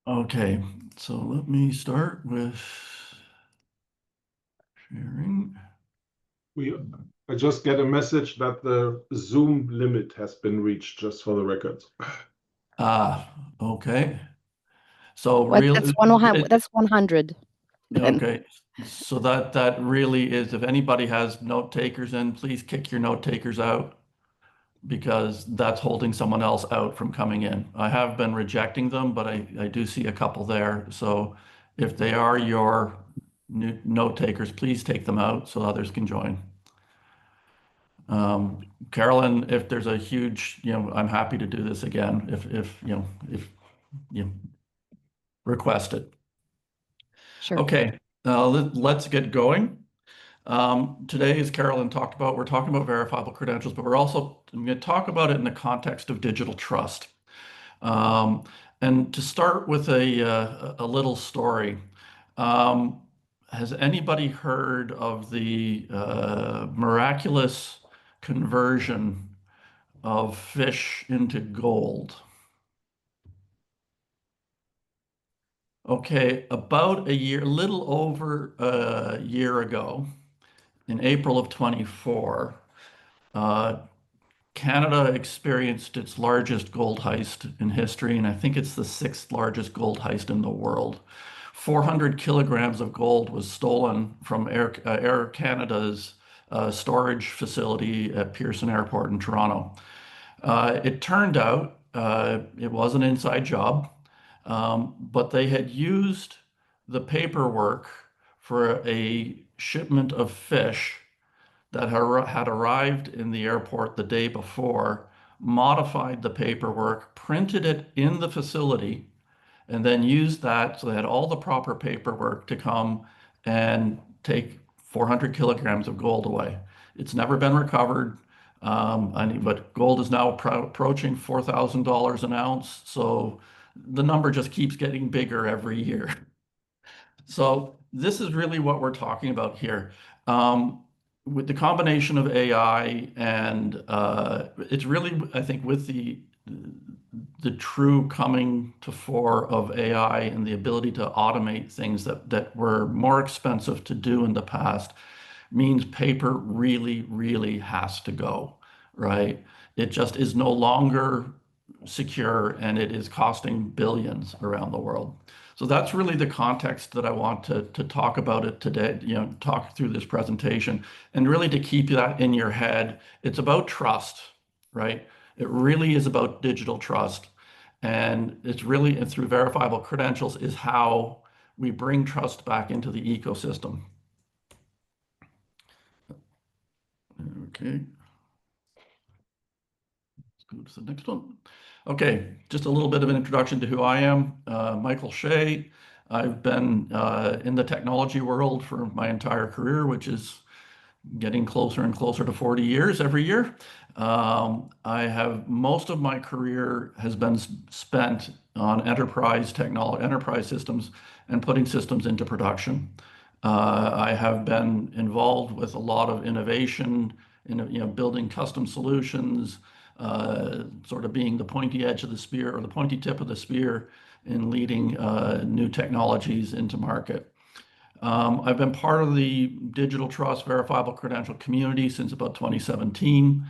Okay, so let me start with sharing. We, I just get a message that the Zoom limit has been reached, just for the record. Okay. So What, really, that's 100 then. okay. So that really is, if anybody has note takers in, please kick your note takers out because that's holding someone else out from coming in. I have been rejecting them, but I do see a couple there. So if they are your new note takers, please take them out so others can join. Carolyn, if there's a huge, I'm happy to do this again if you request it. Sure. Okay, let's get going. Today, as Carolyn talked about, we're talking about verifiable credentials, but I'm going to talk about it in the context of digital trust. Um, and to start with a little story, has anybody heard of the miraculous conversion of fish into gold? Okay, about a little over a year ago, in April of 24, uh, Canada experienced its largest gold heist in history, and I think it's the sixth largest gold heist in the world. 400 kilograms of gold was stolen from Air Canada's storage facility at Pearson Airport in Toronto. It turned out it was an inside job, but they had used the paperwork for a shipment of fish that had arrived in the airport the day before, modified the paperwork, printed it in the facility, and then used that. So they had all the proper paperwork to come and take 400 kilograms of gold away. It's never been recovered. But gold is now approaching $4,000 an ounce. So the number just keeps getting bigger every year. So this is really what we're talking about here. With the combination of AI and it's really, I think, with the true coming to fore of AI and the ability to automate things that were more expensive to do in the past means paper really, really has to go, right? It just is no longer secure and it is costing billions around the world. So that's really the context that I want to talk about it today, talk through this presentation and really to keep that in your head. It's about trust, right? It really is about digital trust. And it's really, and through verifiable credentials is how we bring trust back into the ecosystem. Okay. Let's go to the next one. Okay, just a little bit of an introduction to who I am. Michael Shea. I've been in the technology world for my entire career, which is getting closer and closer to 40 years every year. I have most of my career has been spent on enterprise technology, enterprise systems, and putting systems into production. I have been involved with a lot of innovation in building custom solutions, sort of being the pointy edge of the spear or the pointy tip of the spear in leading new technologies into market. I've been part of the digital trust verifiable credential community since about 2017.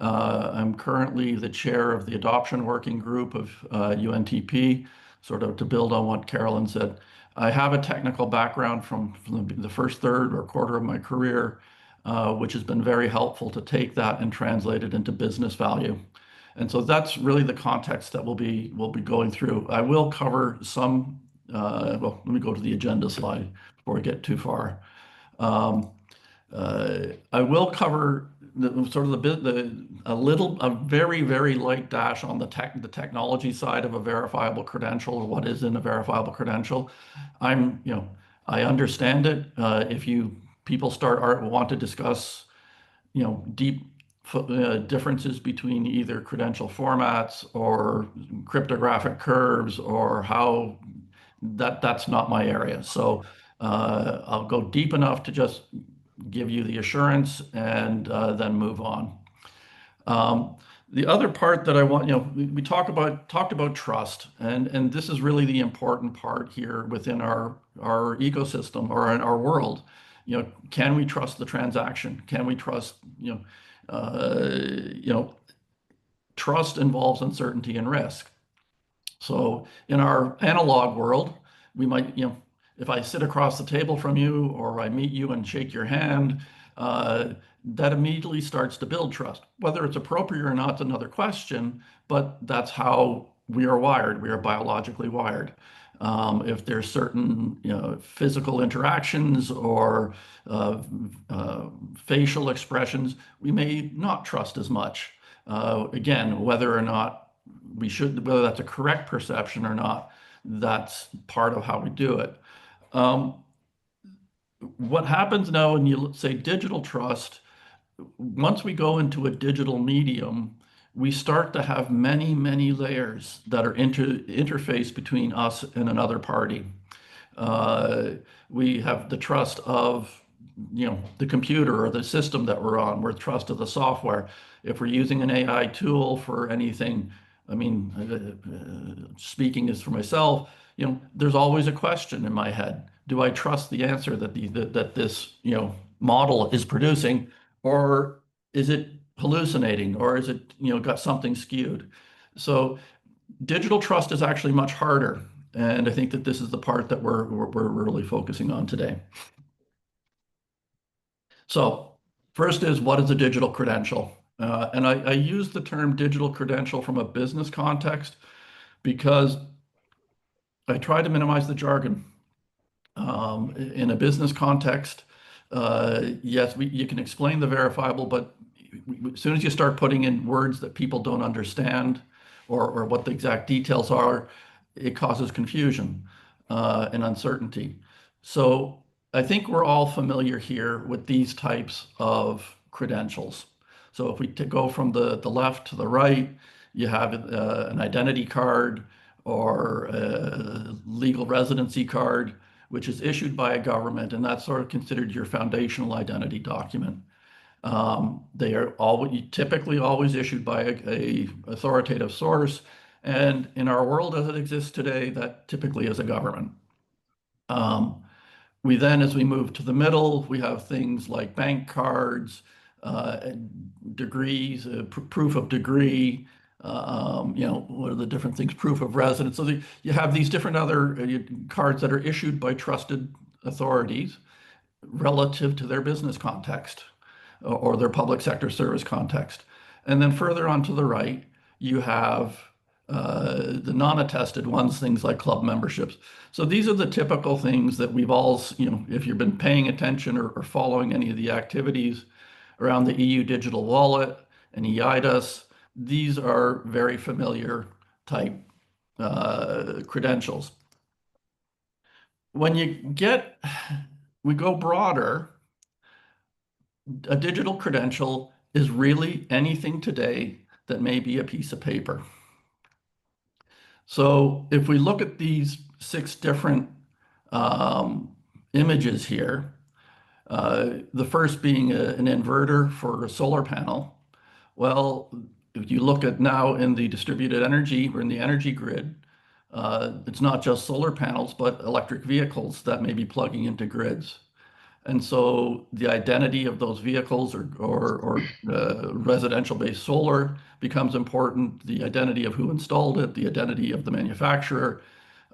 I'm currently the chair of the adoption working group of UNTP, sort of to build on what Carolyn said. I have a technical background from the first third or quarter of my career, which has been very helpful to take that and translate it into business value. And so that's really the context that we'll be going through. I will cover some, well, let me go to the agenda slide before we get too far. I will cover a very, very light dash on the technology side of a verifiable credential or what is in a verifiable credential. I understand it. If people want to discuss, deep differences between either credential formats or cryptographic curves or how that's not my area. So I'll go deep enough to just give you the assurance and then move on. The other part that I want, we talked about trust, and this is really the important part here within our ecosystem or in our world. Can we trust the transaction? Can we trust, trust involves uncertainty and risk. So in our analog world, we might, if I sit across the table from you or I meet you and shake your hand, that immediately starts to build trust. Whether it's appropriate or not is another question, but that's how we are wired. We are biologically wired. If there's certain, physical interactions or facial expressions, we may not trust as much. Again, whether or not whether that's a correct perception or not, that's part of how we do it. What happens now when you say digital trust, once we go into a digital medium, we start to have many, many layers that are interface between us and another party. We have the trust of, the computer or the system that we're on. We're trust of the software. If we're using an AI tool for anything, I mean, speaking is for myself, there's always a question in my head. Do I trust the answer that this, model is producing, or is it hallucinating, or is it, got something skewed? So digital trust is actually much harder. And I think that this is the part that we're really focusing on today. So first is, what is a digital credential? And I use the term digital credential from a business context because I try to minimize the jargon. In a business context, yes, you can explain the verifiable, but as soon as you start putting in words that people don't understand or what the exact details are, it causes confusion and uncertainty. So I think we're all familiar here with these types of credentials. So if we go from the left to the right, you have an identity card or a legal residency card, which is issued by a government, and that's sort of considered your foundational identity document. They are typically always issued by a authoritative source, and in our world as it exists today, that typically is a government. We then, as we move to the middle, we have things like bank cards, degrees, proof of degree, what are the different things, proof of residence. So you have these different other cards that are issued by trusted authorities relative to their business context or their public sector service context. And then further on to the right, you have the non-attested ones, things like club memberships. So these are the typical things that we've all, if you've been paying attention or following any of the activities around the EU digital wallet and EIDAS, these are very familiar type credentials. When we go broader, a digital credential is really anything today that may be a piece of paper. So if we look at these 6 different images here, the first being an inverter for a solar panel. Well, if you look at now in the distributed energy or in the energy grid, it's not just solar panels, but electric vehicles that may be plugging into grids. And so the identity of those vehicles or residential-based solar becomes important, the identity of who installed it, the identity of the manufacturer,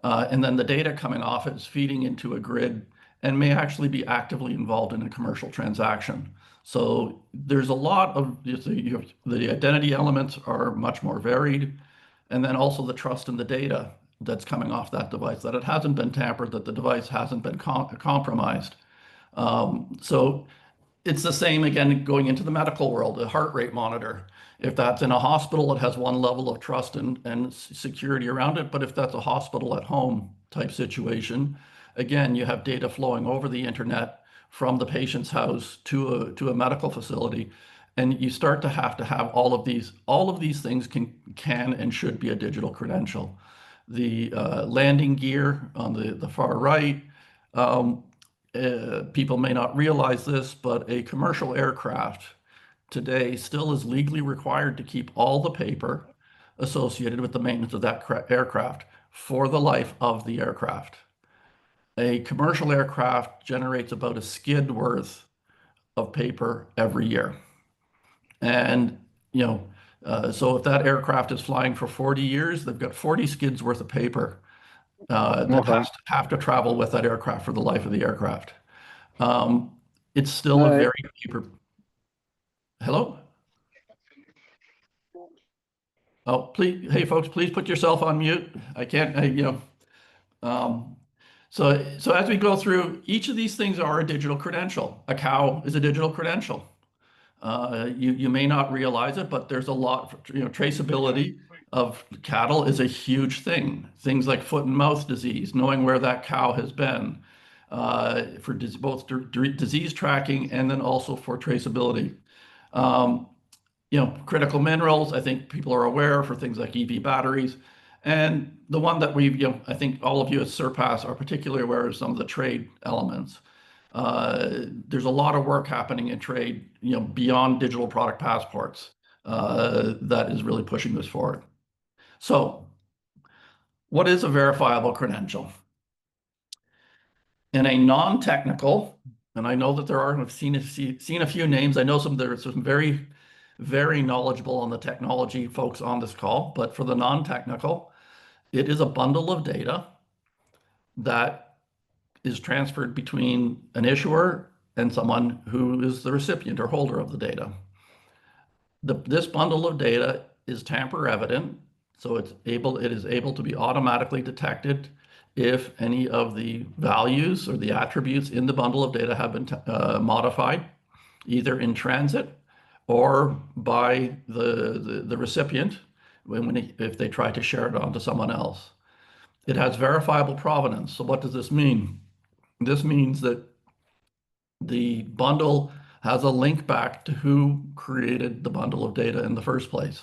and then the data coming off it is feeding into a grid and may actually be actively involved in a commercial transaction. So there's a lot of, the identity elements are much more varied, and then also the trust in the data that's coming off that device, that it hasn't been tampered, that the device hasn't been compromised. So it's the same again going into the medical world, a heart rate monitor. If that's in a hospital, it has one level of trust and security around it. But if that's a hospital at home type situation, again, you have data flowing over the internet from the patient's house to a medical facility. And you start to have all of these things can and should be a digital credential. The landing gear on the far right, people may not realize this, but a commercial aircraft today still is legally required to keep all the paper associated with the maintenance of that aircraft for the life of the aircraft. A commercial aircraft generates about a skid worth of paper every year. And, so if that aircraft is flying for 40 years, they've got 40 skids worth of paper that Okay. have to travel with that aircraft for the life of the aircraft. It's still All a right. very paper. Hello? Oh, please, hey folks, please put yourself on mute. I can't, um, so as we go through, each of these things are a digital credential. A cow is a digital credential. You may not realize it, but there's a lot, traceability of cattle is a huge thing. Things like foot and mouth disease, knowing where that cow has been, for both disease tracking and then also for traceability. Um, Critical minerals, I think people are aware for things like EV batteries. And the one that I think all of you at Surpass are particularly aware of some of the trade elements. There's a lot of work happening in trade, beyond digital product passports, that is really pushing this forward. So, what is a verifiable credential? In a non-technical, and I know that I've seen a few names. I know there's some very, very knowledgeable on the technology folks on this call, but for the non-technical, it is a bundle of data that is transferred between an issuer and someone who is the recipient or holder of the data. This bundle of data is tamper evident, so it is able to be automatically detected if any of the values or the attributes in the bundle of data have been modified, either in transit or by the recipient if they try to share it onto someone else. It has verifiable provenance. So what does this mean? This means that the bundle has a link back to who created the bundle of data in the first place.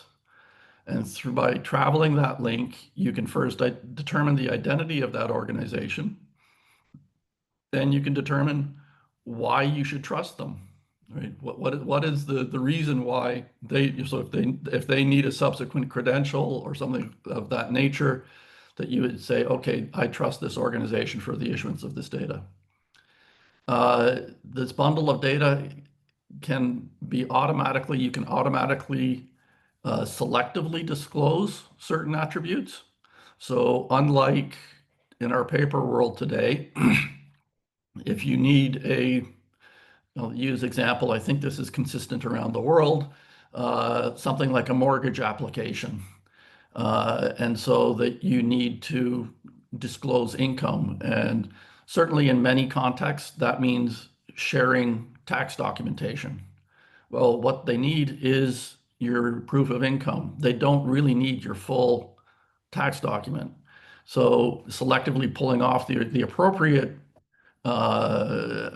And by traveling that link, you can first determine the identity of that organization. Then you can determine why you should trust them. Right? What is the reason why if they need a subsequent credential or something of that nature, that you would say, okay, I trust this organization for the issuance of this data. This bundle of data you can automatically selectively disclose certain attributes. So unlike in our paper world today, if you need I'll use example, I think this is consistent around the world, something like a mortgage application. And so that you need to disclose income. And certainly in many contexts, that means sharing tax documentation. Well, what they need is your proof of income. They don't really need your full tax document. So selectively pulling off the appropriate uh,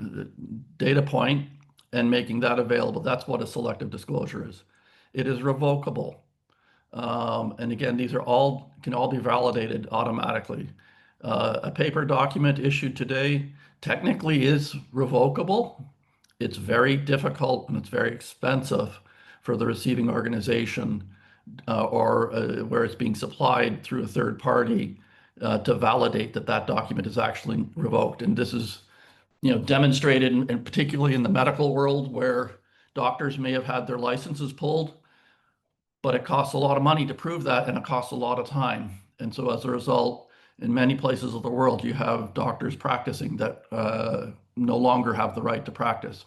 data point and making that available, that's what a selective disclosure is. It is revocable. And again, these can all be validated automatically. A paper document issued today technically is revocable. It's very difficult and it's very expensive for the receiving organization or where it's being supplied through a third party to validate that document is actually revoked. And this is, demonstrated, and particularly in the medical world where doctors may have had their licenses pulled, but it costs a lot of money to prove that, and it costs a lot of time. And so as a result, in many places of the world, you have doctors practicing that no longer have the right to practice.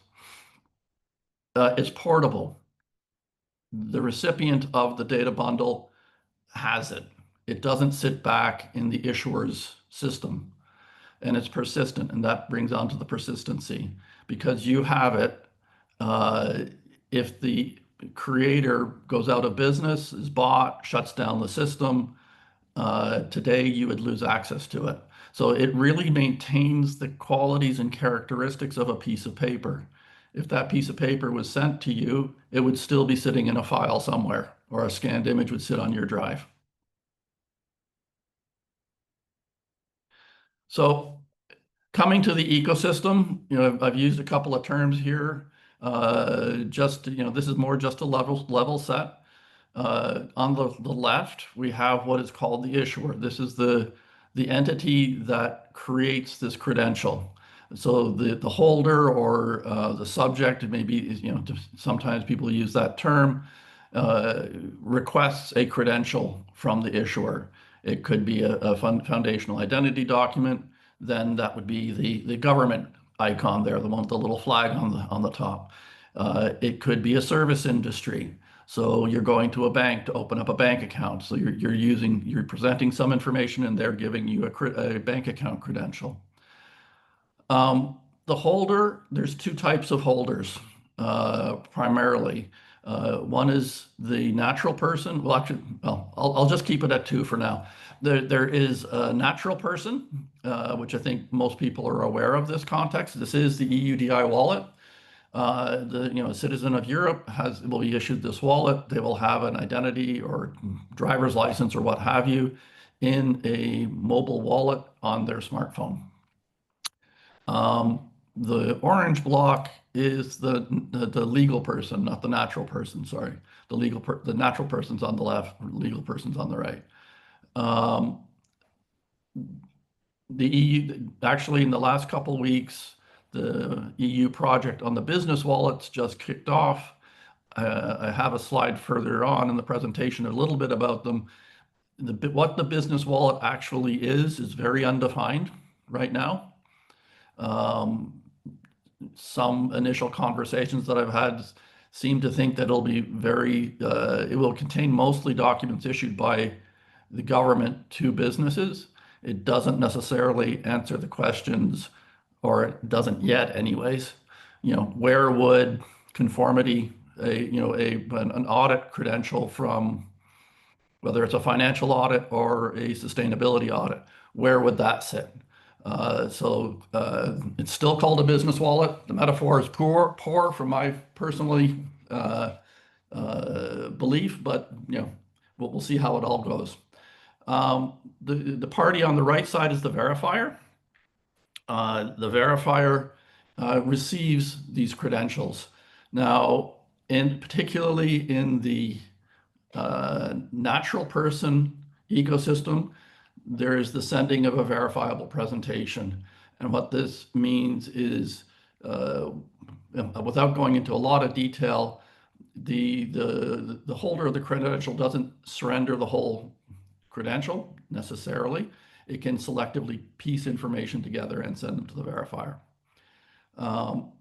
It's portable. The recipient of the data bundle has it. It doesn't sit back in the issuer's system, and it's persistent, and that brings on to the persistency. Because you have it, if the creator goes out of business, is bought, shuts down the system, today you would lose access to it. So it really maintains the qualities and characteristics of a piece of paper. If that piece of paper was sent to you, it would still be sitting in a file somewhere, or a scanned image would sit on your drive. So coming to the ecosystem, I've used a couple of terms here. This is more just a level set. On the left, we have what is called the issuer. This is the entity that creates this credential. So the holder or the subject, maybe, sometimes people use that term, requests a credential from the issuer. It could be a foundational identity document. Then that would be the government icon there, the one with the little flag on the top. It could be a service industry. So you're going to a bank to open up a bank account. So you're presenting some information and they're giving you a bank account credential. The holder, there's two types of holders, primarily. One is the natural person. Well, actually, I'll just keep it at two for now. There is a natural person, which I think most people are aware of this context. This is the EUDI wallet. A citizen of Europe will be issued this wallet. They will have an identity or driver's license or what have you in a mobile wallet on their smartphone. The orange block is the legal person, not the natural person. Sorry, the natural person's on the left, legal person's on the right. The EU, actually, in the last couple of weeks, the EU project on the business wallets just kicked off. I have a slide further on in the presentation, a little bit about them. What the business wallet actually is very undefined right now. Some initial conversations that I've had seem to think that it'll be it will contain mostly documents issued by the government to businesses. It doesn't necessarily answer the questions, or it doesn't yet anyways. Where would conformity, an audit credential from, whether it's a financial audit or a sustainability audit, where would that sit? It's still called a business wallet. The metaphor is poor from my personally belief, but we'll see how it all goes. The party on the right side is the verifier. The verifier receives these credentials. Now, particularly in the natural person ecosystem, there is the sending of a verifiable presentation. And what this means is, without going into a lot of detail, the holder of the credential doesn't surrender the whole credential necessarily. It can selectively piece information together and send them to the verifier. On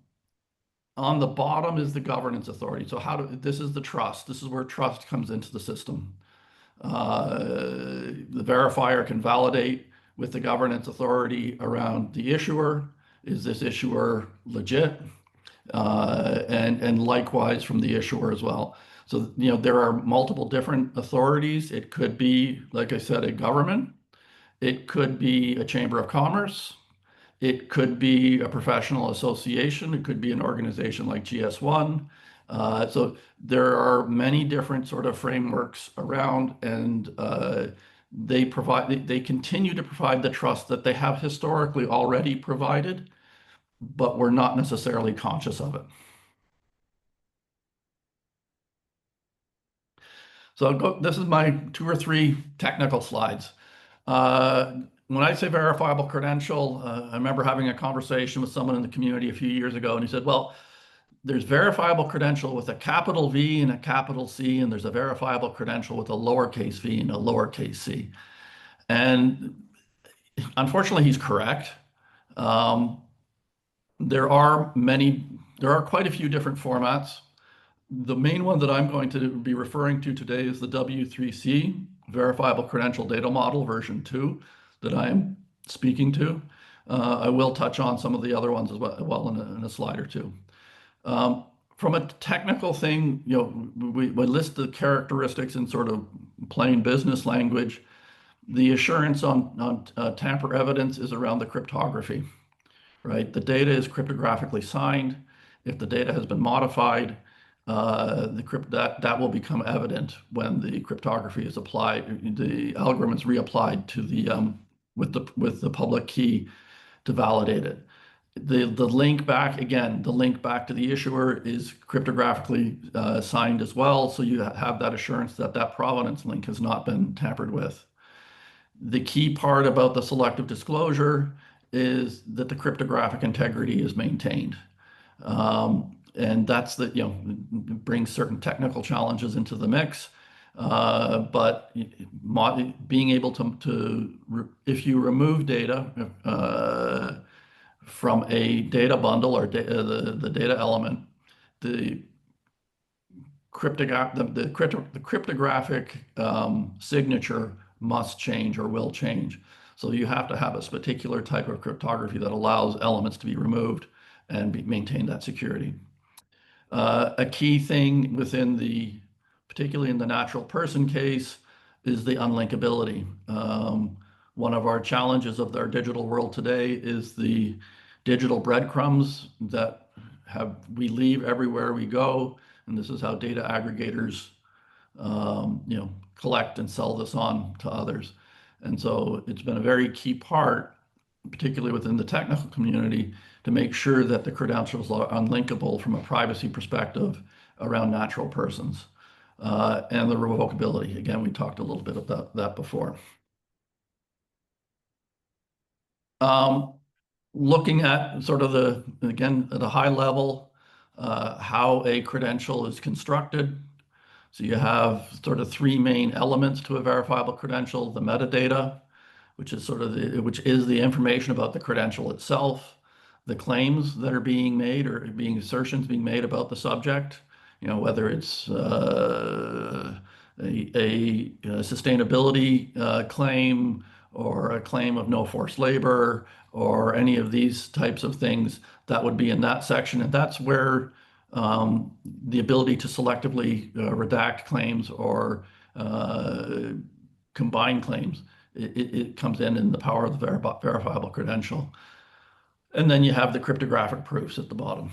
the bottom is the governance authority. So this is the trust. This is where trust comes into the system. The verifier can validate with the governance authority around the issuer. Is this issuer legit? And likewise from the issuer as well. So, there are multiple different authorities. It could be, like I said, a government. It could be a chamber of commerce. It could be a professional association. It could be an organization like GS1. So there are many different sort of frameworks around, and they continue to provide the trust that they have historically already provided, but we're not necessarily conscious of it. So this is my 2 or 3 technical slides. When I say verifiable credential, I remember having a conversation with someone in the community a few years ago, and he said, well, there's verifiable credential with a capital V and a capital C, and there's a verifiable credential with a lowercase v and a lowercase c. And unfortunately, he's correct. There are quite a few different formats. The main one that I'm going to be referring to today is the W3C, Verifiable Credential Data Model version 2, that I am speaking to. I will touch on some of the other ones as well in a slide or two. From a technical thing, we list the characteristics in sort of plain business language. The assurance on tamper evidence is around the cryptography, right? The data is cryptographically signed. If the data has been modified, that will become evident when the cryptography is applied. The algorithm is reapplied to with the public key to validate it. the link back, again, the link back to the issuer is cryptographically signed as well. So you have that assurance that that provenance link has not been tampered with. The key part about the selective disclosure is that the cryptographic integrity is maintained. And that's the, brings certain technical challenges into the mix. But being able if you remove data from a data bundle or the data element, the cryptographic signature must change or will change. So you have to have a particular type of cryptography that allows elements to be removed and maintain that security. A key thing particularly in the natural person case, is the unlinkability. One of our challenges of our digital world today is the digital breadcrumbs that we leave everywhere we go, and this is how data aggregators, collect and sell this on to others. And so it's been a very key part, particularly within the technical community, to make sure that the credentials are unlinkable from a privacy perspective around natural persons. And the revocability. Again, we talked a little bit about that before. Looking at sort of again, at a high level, how a credential is constructed. So you have sort of three main elements to a verifiable credential: the metadata, which is the information about the credential itself, the claims that are being made or assertions being made about the subject, whether it's a sustainability claim or a claim of no forced labor or any of these types of things, that would be in that section. And that's where the ability to selectively redact claims or combine claims, it comes in the power of the verifiable credential. And then you have the cryptographic proofs at the bottom.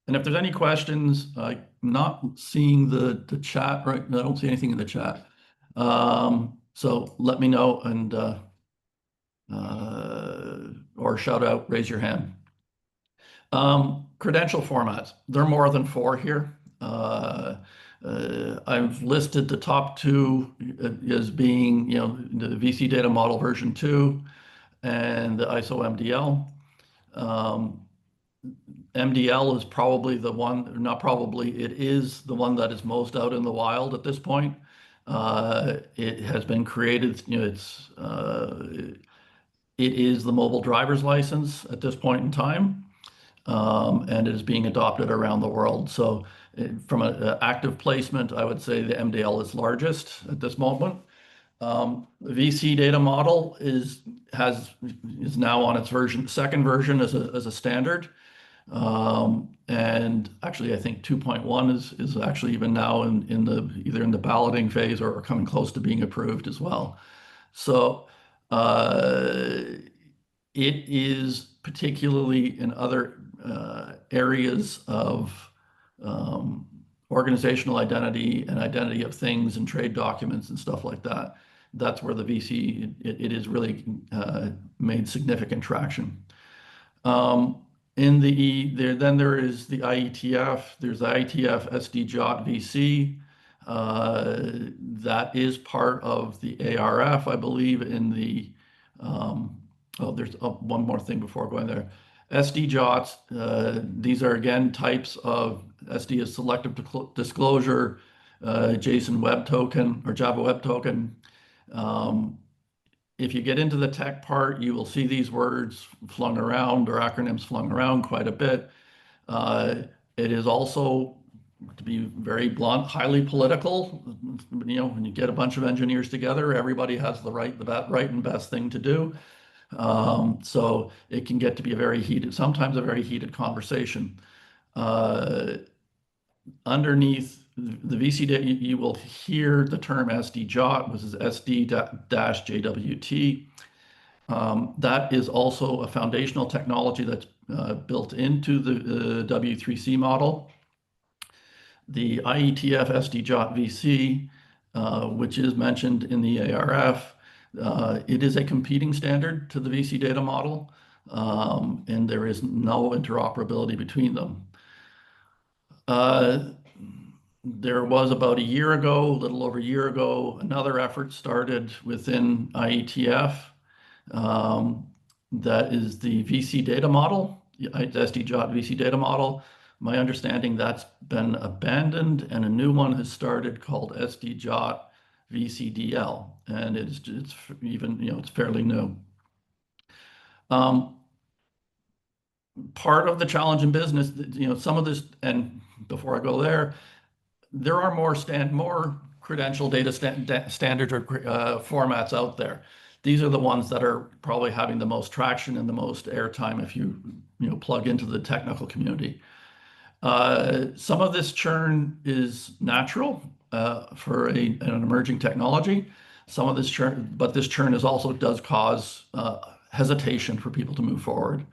And if there's any questions, I'm not seeing the chat right now. I don't see anything in the chat. So let me know and or shout out, raise your hand. Credential formats. There are more than 4 here. I've listed the top 2 as being, the VC Data Model version 2 and the ISO MDL. MDL is probably the one, not probably, it is the one that is most out in the wild at this point. It has been created, it is the mobile driver's license at this point in time, and it is being adopted around the world. So from an active placement, I would say the MDL is largest at this moment. The VC data model is now on its second version as a standard. And actually, I think 2.1 is actually even now either in the balloting phase or coming close to being approved as well. So it is particularly in other areas of organizational identity and identity of things and trade documents and stuff like that. That's where the VC, it is really made significant traction. Then there is the IETF. There's the IETF SD-JOT VC. That is part of the ARF, I believe. There's one more thing before going there. SD-JOTs. These are again types of SD is selective disclosure, JSON Web Token or Java Web Token. If you get into the tech part, you will see these words flung around or acronyms flung around quite a bit. It is also, to be very blunt, highly political. When you get a bunch of engineers together, everybody has the right and best thing to do. So it can get to be sometimes a very heated conversation. Underneath the VC data, you will hear the term SD-JOT, which is SD-JWT. That is also a foundational technology that's built into the W3C model. The IETF SD-JOT VC, which is mentioned in the ARF, it is a competing standard to the VC data model. and there is no interoperability between them. Uh, there was about a year ago, a little over a year ago, another effort started within IETF, um, that is the VC data model, the SD-JOT VC data model. My understanding that's been abandoned, and a new one has started called SD-JOT VCDL, and it's even, it's fairly new. Part of the challenge in business, some of this, and before I go there are more credential data standards or formats out there. These are the ones that are probably having the most traction and the most airtime if you plug into the technical community. Some of this churn is natural for an emerging technology. Some of this churn, but this churn also does cause hesitation for people to move forward.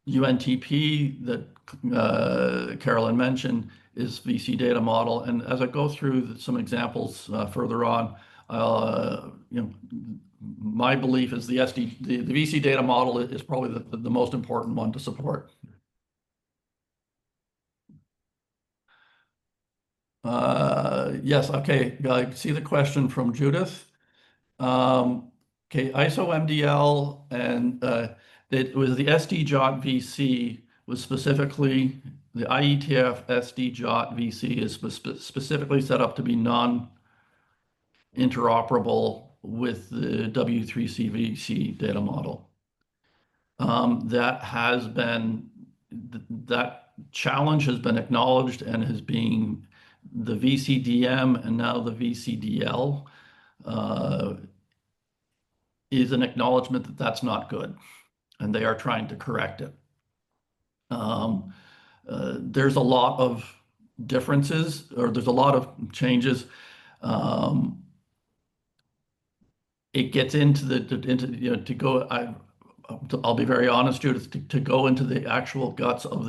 UNTP that Carolyn mentioned is VC data model, and as I go through some examples further on, my belief is the VC data model is probably the most important one to support. Yes, okay. I see the question from Judith. Okay, ISO MDL, and it was the SD-JOT VC was specifically the IETF SD-JOT VC is specifically set up to be non-interoperable with the W3C VC data model. That challenge has been acknowledged and is being the VCDM and now the VCDL is an acknowledgement that that's not good, and they are trying to correct it. There's a lot of differences, or there's a lot of changes. It gets into to go. I'll be very honest, Judith, to go into the actual guts of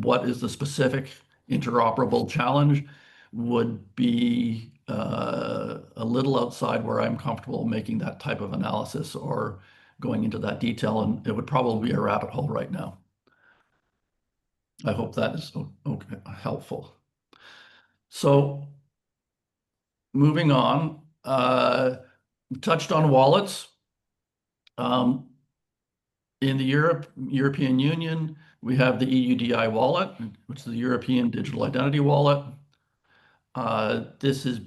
what is the specific interoperable challenge would be a little outside where I'm comfortable making that type of analysis or going into that detail, and it would probably be a rabbit hole right now. I hope that is okay, helpful. So moving on, touched on wallets. In the European Union, we have the EUDI wallet, which is the European Digital Identity Wallet. This is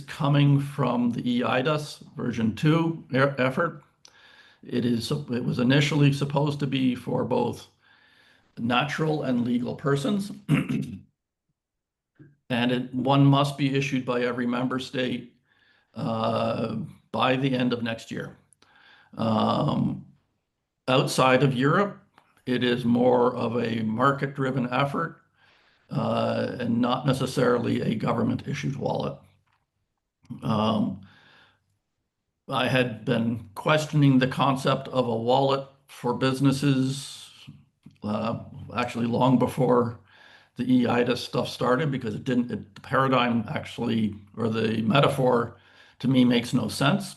coming from the eIDAS version 2 effort. It was initially supposed to be for both natural and legal persons, and one must be issued by every member state by the end of next year. Outside of Europe, it is more of a market-driven effort and not necessarily a government-issued wallet. I had been questioning the concept of a wallet for businesses actually long before the eIDAS stuff started, because the paradigm actually, or the metaphor to me, makes no sense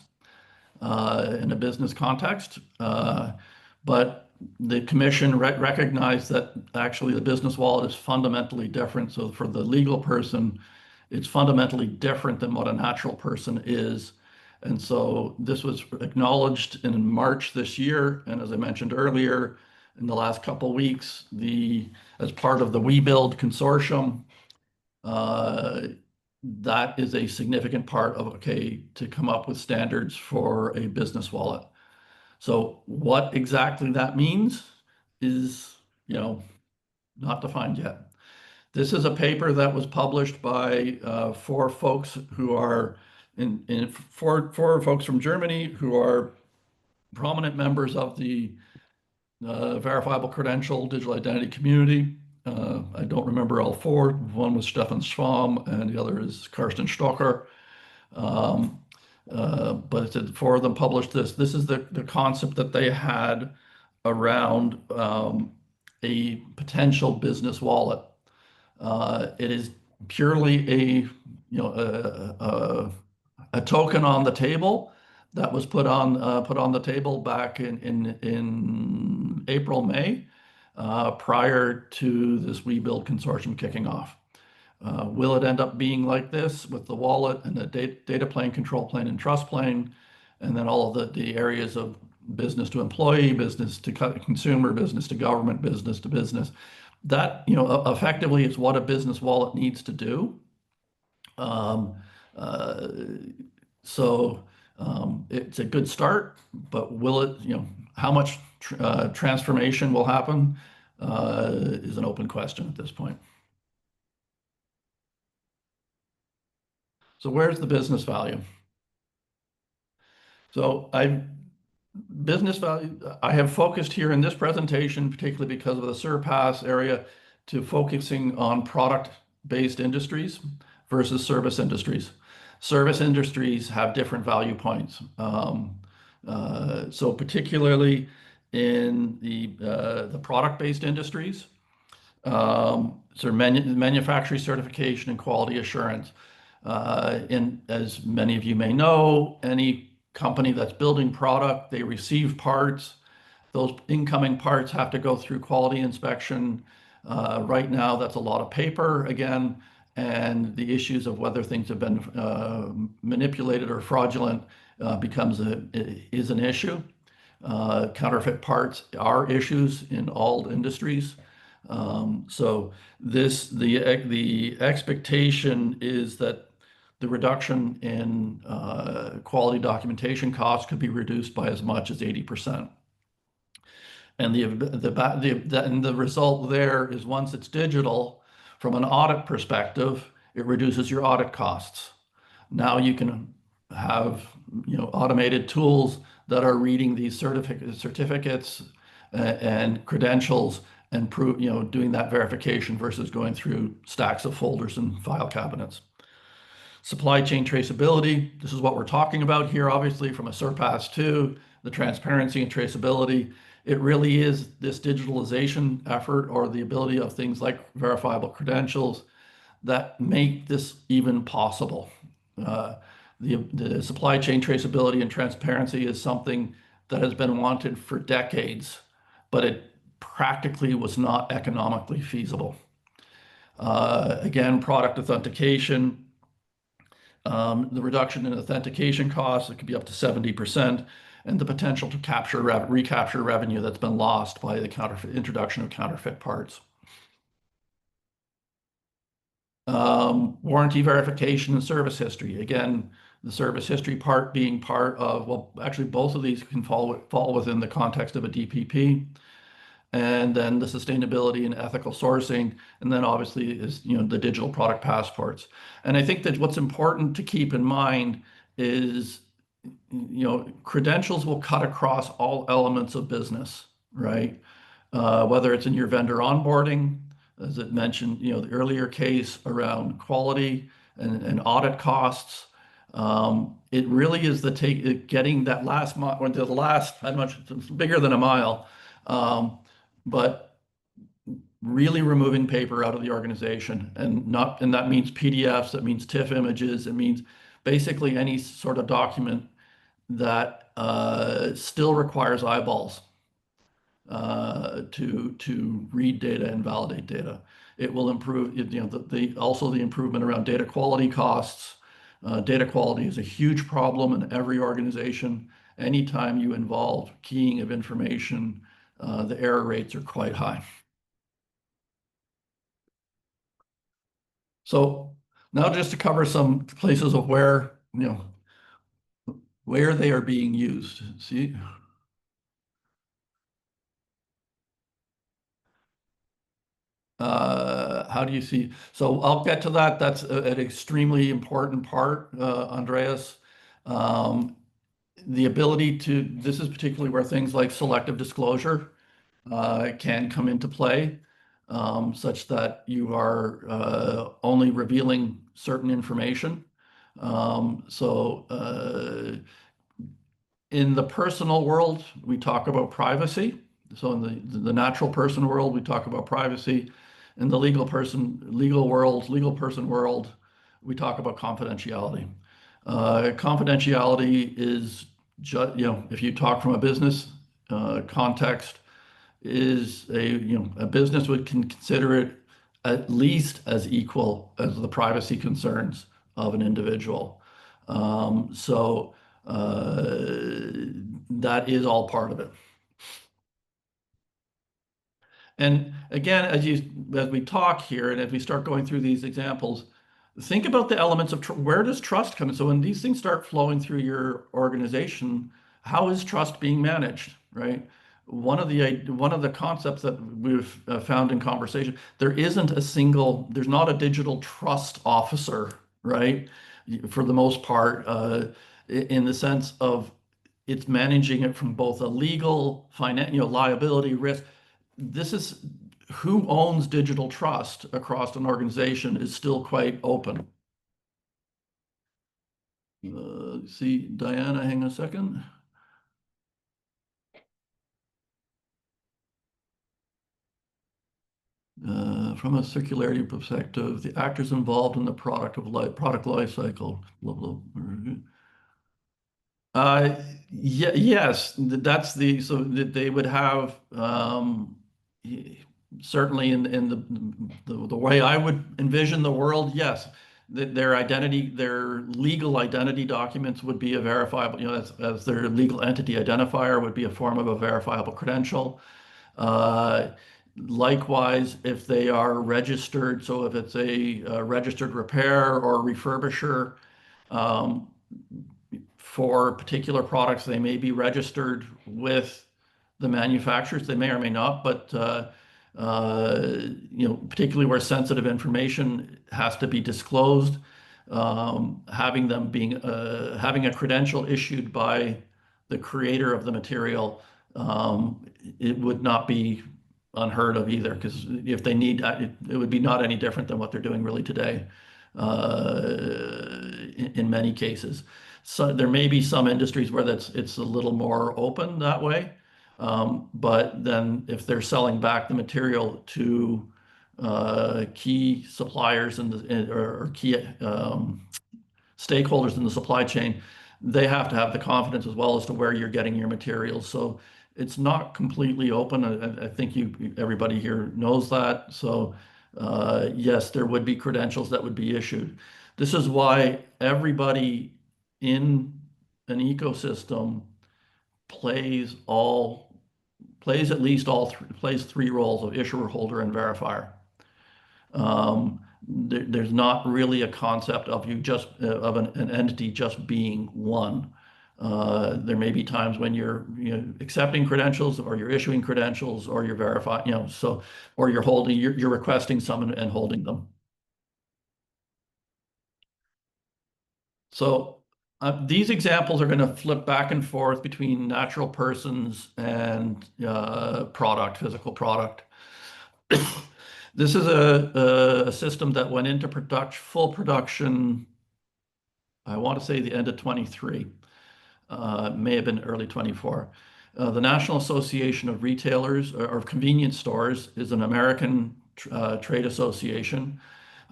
in a business context. But the commission recognized that actually the business wallet is fundamentally different. So for the legal person, it's fundamentally different than what a natural person is. And so this was acknowledged in March this year. And as I mentioned earlier, in the last couple of weeks, as part of the WeBuild consortium, that is a significant part of, to come up with standards for a business wallet. So what exactly that means is, not defined yet. This is a paper that was published by four folks from Germany who are prominent members of the Verifiable Credential digital identity community. I don't remember all four. One was Stefan Schwam, and the other is Karsten Stocker. But the four of them published this. This is the concept that they had around a potential business wallet. It is purely a token on the table that was put on the table back in April, May, prior to this WeBuild consortium kicking off. Will it end up being like this with the wallet and the data plane, control plane, and trust plane, and then all of the areas of business to employee, business to consumer, business to government, business to business? That, effectively is what a business wallet needs to do. Um, uh, it's a good start, but will it, how much transformation will happen is an open question at this point. So where's the business value? So business value, I have focused here in this presentation, particularly because of the surpass area, to focusing on product-based industries versus service industries. Service industries have different value points. So particularly in the product-based industries, so manufacturing certification and quality assurance. And as many of you may know, any company that's building product, they receive parts. Those incoming parts have to go through quality inspection. Right now, that's a lot of paper again, and the issues of whether things have been manipulated or fraudulent is an issue. Counterfeit parts are issues in all industries. So the expectation is that the reduction in quality documentation costs could be reduced by as much as 80%. And the result there is, once it's digital, from an audit perspective, it reduces your audit costs. Now you can have automated tools that are reading these certificates and credentials and doing that verification versus going through stacks of folders and file cabinets. Supply chain traceability, this is what we're talking about here, obviously, from a surpass to the transparency and traceability. It really is this digitalization effort, or the ability of things like verifiable credentials, that make this even possible. The supply chain traceability and transparency is something that has been wanted for decades, but it practically was not economically feasible. Again, product authentication, the reduction in authentication costs, it could be up to 70%, and the potential to recapture revenue that's been lost by the introduction of counterfeit parts. Warranty verification and service history. Again, the service history part being part of, well, actually both of these can fall within the context of a DPP. And then the sustainability and ethical sourcing, and then obviously is the digital product passports. And I think that what's important to keep in mind is credentials will cut across all elements of business, right? Whether it's in your vendor onboarding, as it mentioned, the earlier case around quality and audit costs. It really is getting that last mile, or the last, how much, it's bigger than a mile, but really removing paper out of the organization, and that means PDFs, that means TIFF images, it means basically any sort of document that still requires eyeballs to read data and validate data. It will improve, also the improvement around data quality costs. Data quality is a huge problem in every organization. Anytime you involve keying of information, the error rates are quite high. So now just to cover some places of where they are being used. See? How do you see? So I'll get to that. That's an extremely important part, Andreas. The ability this is particularly where things like selective disclosure can come into play, such that you are only revealing certain information. In the personal world, we talk about privacy. So in the natural person world, we talk about privacy. In the legal person world, we talk about confidentiality. Confidentiality is if you talk from a business context, is a business would consider it at least as equal as the privacy concerns of an individual. So that is all part of it. And again, as we talk here, and as we start going through these examples, think about the elements of where does trust come in? So when these things start flowing through your organization, how is trust being managed, right? One of the concepts that we've found in conversation, there's not a digital trust officer, right? For the most part, in the sense of it's managing it from both a legal, liability, risk. This is who owns digital trust across an organization is still quite open. See, Diana, hang on a second. From a circularity perspective, the actors involved in the product life cycle, blah, blah, blah. Yes, so that they would have certainly in the way I would envision the world, yes, that their legal identity documents would be a verifiable, as their legal entity identifier would be a form of a verifiable credential. Uh, Likewise, if they are registered, so if it's a registered repair or refurbisher, um, for particular products, they may be registered with the manufacturers. They may or may not, but particularly where sensitive information has to be disclosed, having a credential issued by the creator of the material, it would not be unheard of either, because if they need it would be not any different than what they're doing really today, in many cases. So there may be some industries where it's a little more open that way. But then if they're selling back the material to key suppliers or key stakeholders in the supply chain, they have to have the confidence as well as to where you're getting your materials. So it's not completely open. I think everybody here knows that. So yes, there would be credentials that would be issued. This is why everybody in an ecosystem plays at least plays three roles of issuer, holder, and verifier. There's not really a concept of of an entity just being one. There may be times when you're accepting credentials, or you're issuing credentials, or you're verifying, or you're requesting some and holding them. So these examples are going to flip back and forth between natural persons and physical product. This is a system that went into full production, I want to say the end of 23, may have been early 24. The National Association of Retailers or Convenience Stores is an American trade association.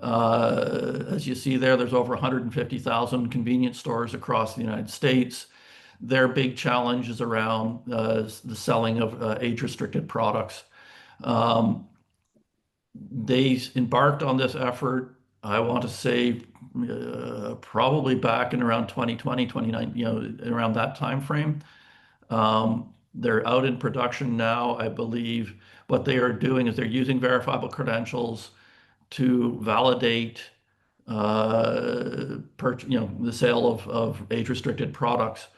As you see there's over 150,000 convenience stores across the United States. Their big challenge is around the selling of age-restricted products. They embarked on this effort, I want to say, probably back in around 2020, 2019, around that time frame. They're out in production now, I believe. What they are doing is they're using verifiable credentials to validate the sale of age-restricted products.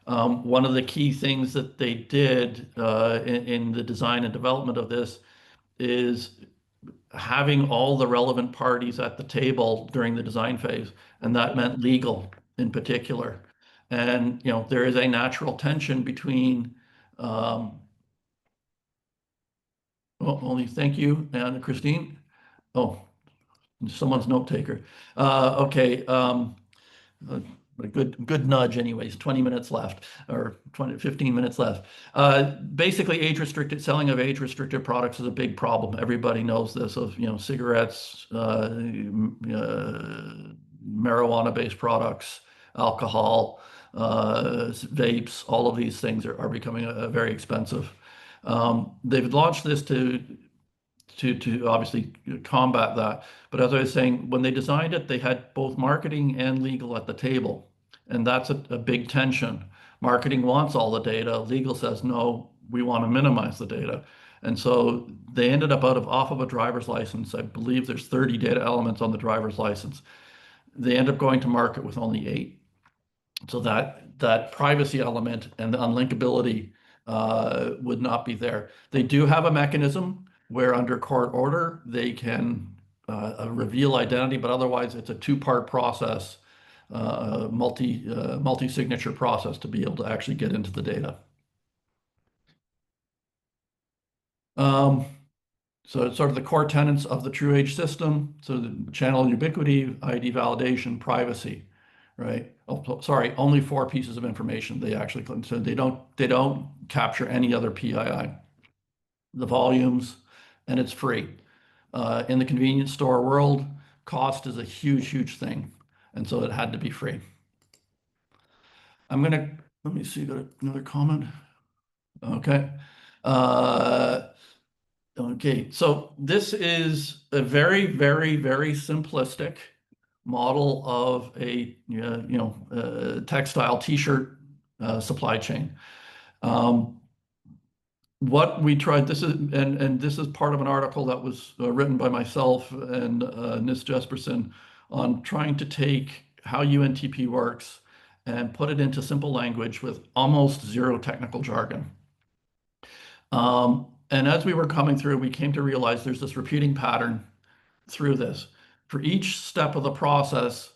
One of the key things that they did in the design and development of this is having all the relevant parties at the table during the design phase, and that meant legal in particular. And there is a natural tension between only thank you, and Christine. Oh, someone's note taker. Okay. A good nudge anyways, 20 minutes left, or 15 minutes left. Basically, selling of age-restricted products is a big problem. Everybody knows this, of cigarettes, marijuana-based products, alcohol, vapes, all of these things are becoming very expensive. They've launched this to obviously combat that. But as I was saying, when they designed it, they had both marketing and legal at the table. And that's a big tension. Marketing wants all the data. Legal says, no, we want to minimize the data. And so they ended up off of a driver's license. I believe there's 30 data elements on the driver's license. They end up going to market with only 8. So that privacy element and the unlinkability would not be there. They do have a mechanism where under court order they can reveal identity, but otherwise it's a 2-part process, multi-signature process to be able to actually get into the data. So it's sort of the core tenets of the true age system. So the channel ubiquity, ID validation, privacy, right? Oh, sorry, only 4 pieces of information they actually, so they don't capture any other PII. The volumes, and it's free. In the convenience store world, cost is a huge, huge thing. And so it had to be free. Let me see, got another comment. Okay. Okay, so this is a very, very, very simplistic model of a textile T-shirt supply chain. What we tried, this is part of an article that was written by myself and Nis Jesperson on trying to take how UNTP works and put it into simple language with almost zero technical jargon. And as we were coming through, we came to realize there's this repeating pattern through this. For each step of the process,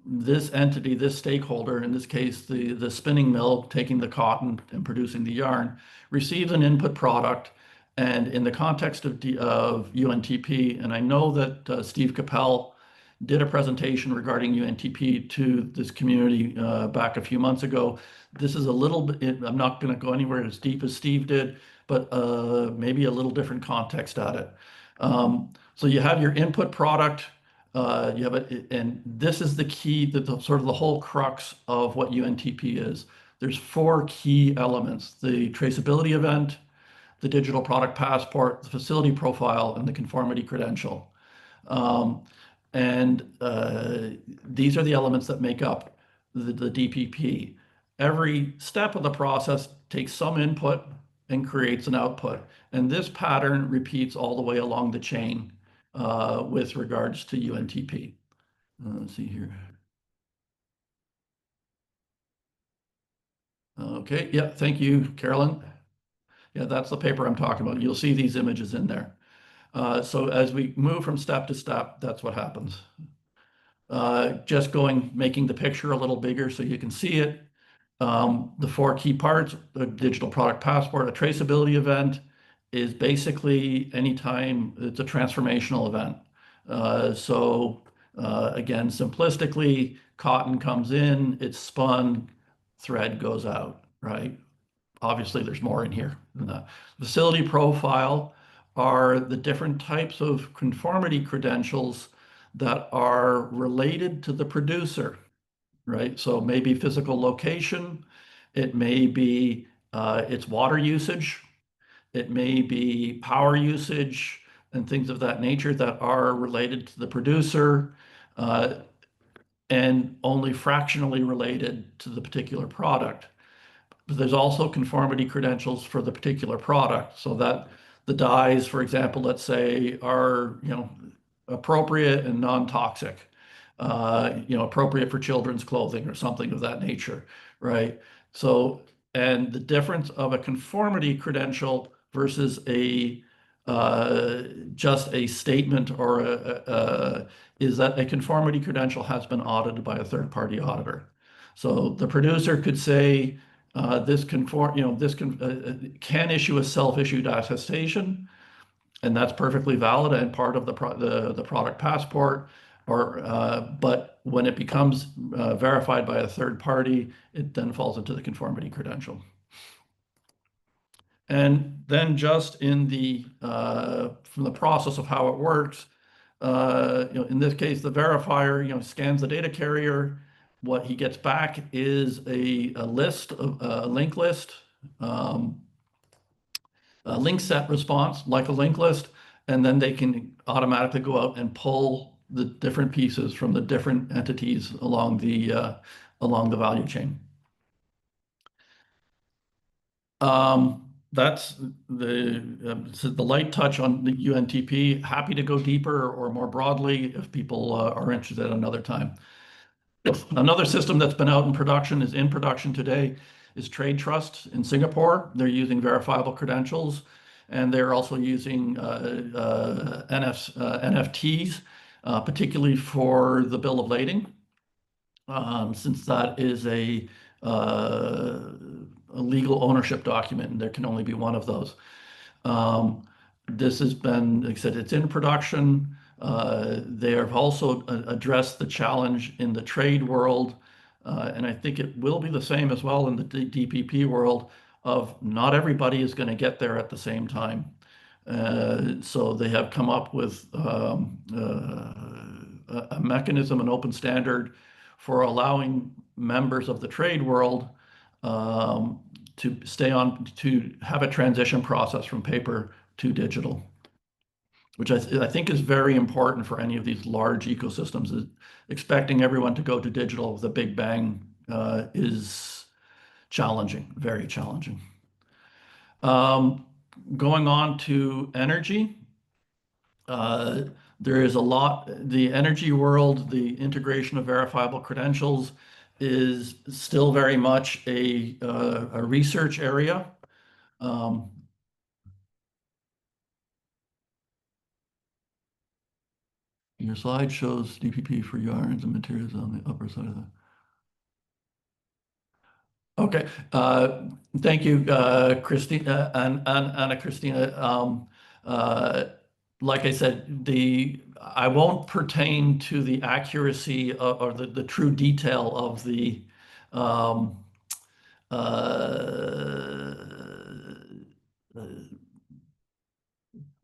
this entity, this stakeholder, in this case, the spinning mill taking the cotton and producing the yarn, receives an input product. And in the context of UNTP, and I know that Steve Capel did a presentation regarding UNTP to this community back a few months ago. This is a little bit, I'm not going to go anywhere as deep as Steve did, but maybe a little different context at it. So you have your input product, you have it, and this is the key, sort of the whole crux of what UNTP is. There's 4 key elements: the traceability event, the digital product passport, the facility profile, and the conformity credential. These are the elements that make up the DPP. Every step of the process takes some input and creates an output. And this pattern repeats all the way along the chain with regards to UNTP. Let's see here. Okay, yeah, thank you, Carolyn. Yeah, that's the paper I'm talking about. You'll see these images in there. So as we move from step to step, that's what happens. Just making the picture a little bigger so you can see it. The 4 key parts: the digital product passport, a traceability event is basically anytime it's a transformational event. Again, simplistically, cotton comes in, it's spun, thread goes out, right? Obviously, there's more in here than that. Facility profile are the different types of conformity credentials that are related to the producer, right? So maybe physical location, it may be its water usage, it may be power usage, and things of that nature that are related to the producer and only fractionally related to the particular product. But there's also conformity credentials for the particular product, so that the dyes, for example, let's say, are appropriate and non-toxic, appropriate for children's clothing or something of that nature, right? So, and the difference of a conformity credential versus just a statement or is that a conformity credential has been audited by a third-party auditor. So the producer could say this can issue a self-issued attestation, and that's perfectly valid and part of the product passport. But when it becomes verified by a third party, it then falls into the conformity credential. And then just from the process of how it works, in this case, the verifier scans the data carrier. what he gets back is a list, a link list, um, a link set response, like a link list, and then they can automatically go out and pull the different pieces from the different entities along the value chain. That's the light touch on the UNTP. Happy to go deeper or more broadly if people are interested another time. Another system that's been out in production, is in production today, is Trade Trust in Singapore. They're using verifiable credentials, and they're also using NFTs, particularly for the bill of lading, since that is a legal ownership document, and there can only be one of those. This has been, like I said, it's in production. They have also addressed the challenge in the trade world, and I think it will be the same as well in the DPP world, of not everybody is going to get there at the same time. So they have come up with a mechanism, an open standard for allowing members of the trade world to have a transition process from paper to digital, which I think is very important for any of these large ecosystems. Expecting everyone to go to digital with a big bang is challenging, very challenging. Going on to energy, there is a lot, the energy world, the integration of verifiable credentials is still very much a research area. Your slide shows DPP for yarns and materials on the upper side of the. Okay, thank you, Christina and Anna Christina. Like I said, I won't pertain to the accuracy or the true detail of the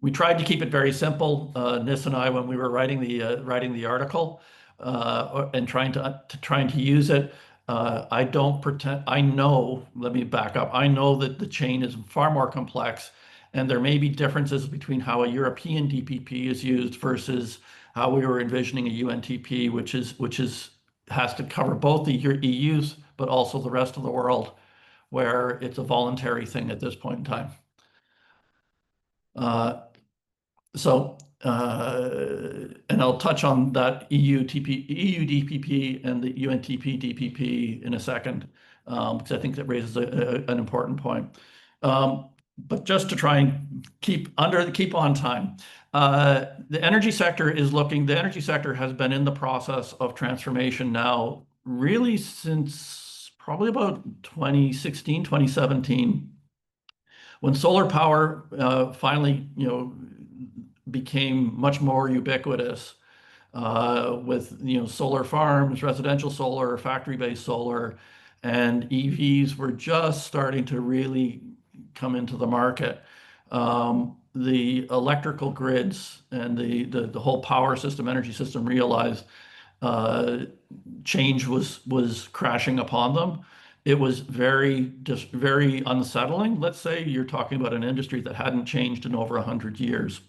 we tried to keep it very simple, Nis and I, when we were writing the article and trying to use it. I don't pretend. I know. Let me back up. I know that the chain is far more complex, and there may be differences between how a European DPP is used versus how we were envisioning a UNTP, which has to cover both the EU's but also the rest of the world, where it's a voluntary thing at this point in time. And I'll touch on that EU DPP and the UNTP DPP in a second, because I think that raises an important point. But just to try and keep on time, the energy sector has been in the process of transformation now, really since probably about 2016, 2017, when solar power finally, became much more ubiquitous with solar farms, residential solar, factory-based solar, and EVs were just starting to really come into the market. The electrical grids and the whole power system, energy system realized change was crashing upon them. It was very unsettling. Let's say you're talking about an industry that hadn't changed in over 100 years.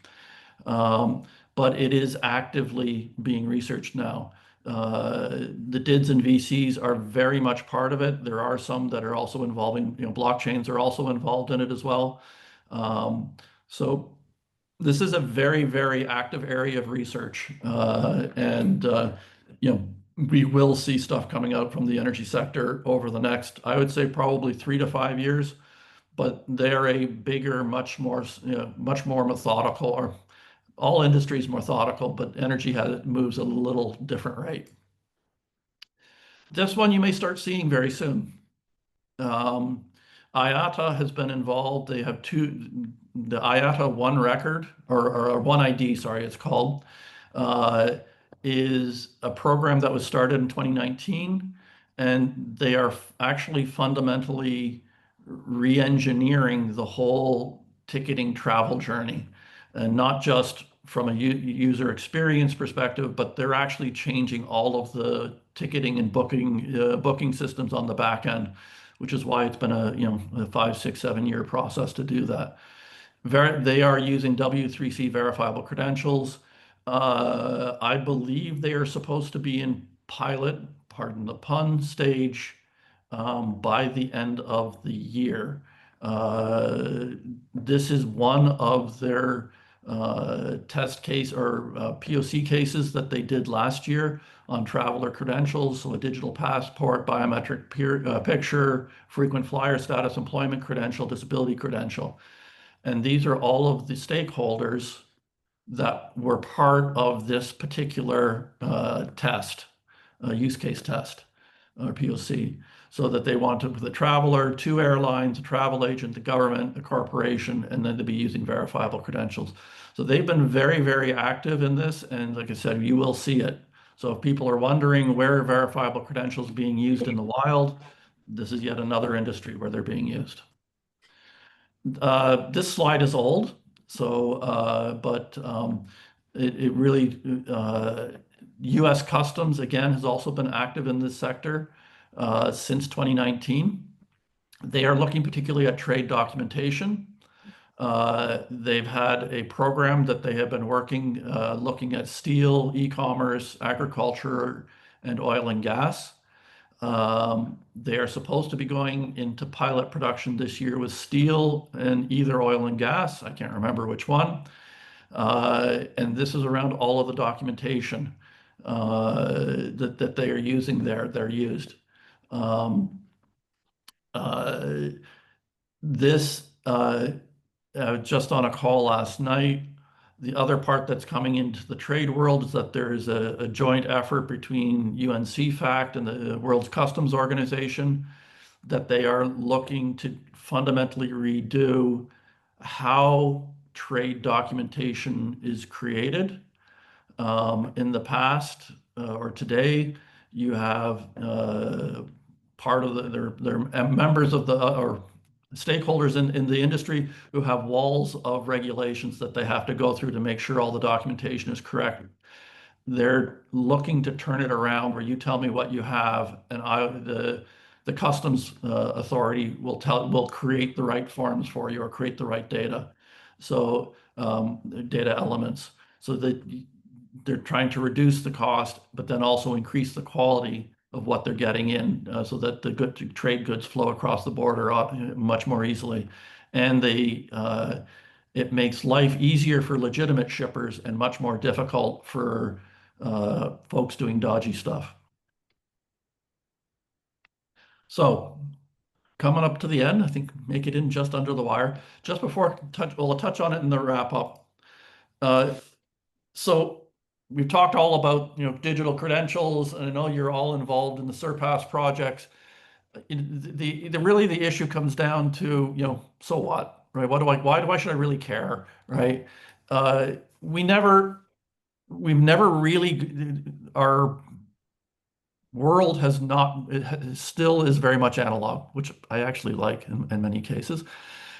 But it is actively being researched now. The DIDs and VCs are very much part of it. There are some that are also involving, blockchains are also involved in it as well. So this is a very, very active area of research. We will see stuff coming out from the energy sector over the next, I would say, probably 3 to 5 years. But they're a bigger, much more methodical, or all industries methodical, but energy moves a little different rate. This one you may start seeing very soon. IATA has been involved. They have the IATA One Record, or One ID, sorry, it's called, is a program that was started in 2019, and they are actually fundamentally re-engineering the whole ticketing travel journey, and not just from a user experience perspective, but they're actually changing all of the ticketing and booking systems on the back end, which is why it's been a 5, 6, 7 year process to do that. They are using W3C verifiable credentials. I believe they are supposed to be in pilot, pardon the pun, stage by the end of the year. This is one of their test case or POC cases that they did last year on traveler credentials, so a digital passport, biometric picture, frequent flyer status, employment credential, disability credential. And these are all of the stakeholders that were part of this particular test, use case test, or POC, so that they wanted the traveler, 2 airlines, a travel agent, the government, a corporation, and then to be using verifiable credentials. So they've been very, very active in this, and like I said, you will see it. So if people are wondering where verifiable credentials are being used in the wild, this is yet another industry where they're being used. This slide is old, so but it really U.S. Customs again has also been active in this sector since 2019. They are looking particularly at trade documentation. They've had a program that they have been working looking at steel, e-commerce, agriculture, and oil and gas. They are supposed to be going into pilot production this year with steel and either oil and gas. I can't remember which one. And this is around all of the documentation that they are using there. They're used. This just on a call last night. The other part that's coming into the trade world is that there is a joint effort between UNCFACT and the World's Customs Organization that they are looking to fundamentally redo how trade documentation is created. In the past or today, you have part of their members of the or stakeholders in the industry who have walls of regulations that they have to go through to make sure all the documentation is correct. They're looking to turn it around where you tell me what you have, and the customs authority will create the right forms for you or create the right data. So data elements, so that they're trying to reduce the cost, but then also increase the quality of what they're getting in, so that the trade goods flow across the border much more easily. And it makes life easier for legitimate shippers and much more difficult for folks doing dodgy stuff. So coming up to the end, I think make it in just under the wire. Just before we'll touch on it in the wrap up. So we've talked all about digital credentials, and I know you're all involved in the Surpass projects. Really the issue comes down to so what, right? Why should I really care, right? We've never really, our world has not, it still is very much analog, which I actually like in many cases.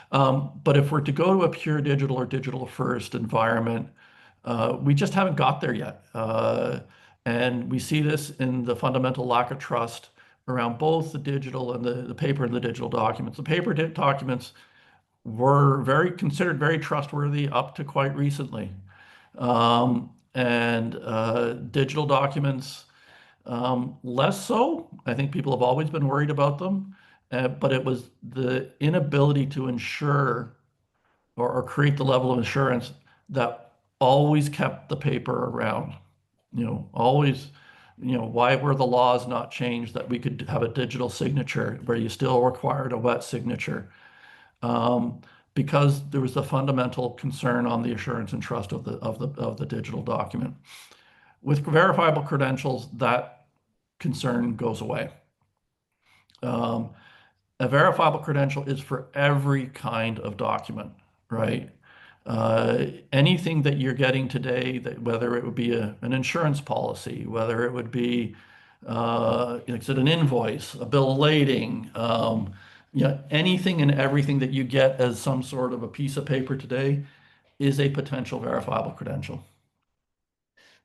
But if we're to go to a pure digital or digital first environment, we just haven't got there yet. And we see this in the fundamental lack of trust around both the digital and the paper and the digital documents. The paper documents were considered very trustworthy up to quite recently. And digital documents, less so. I think people have always been worried about them, but it was the inability to ensure or create the level of assurance that always kept the paper around. Always, why were the laws not changed that we could have a digital signature where you still required a wet signature? Because there was a fundamental concern on the assurance and trust of the digital document. With verifiable credentials, that concern goes away. A verifiable credential is for every kind of document, right? Anything that you're getting today, whether it would be an insurance policy, whether it would be like I said, an invoice, a bill of lading, anything and everything that you get as some sort of a piece of paper today is a potential verifiable credential.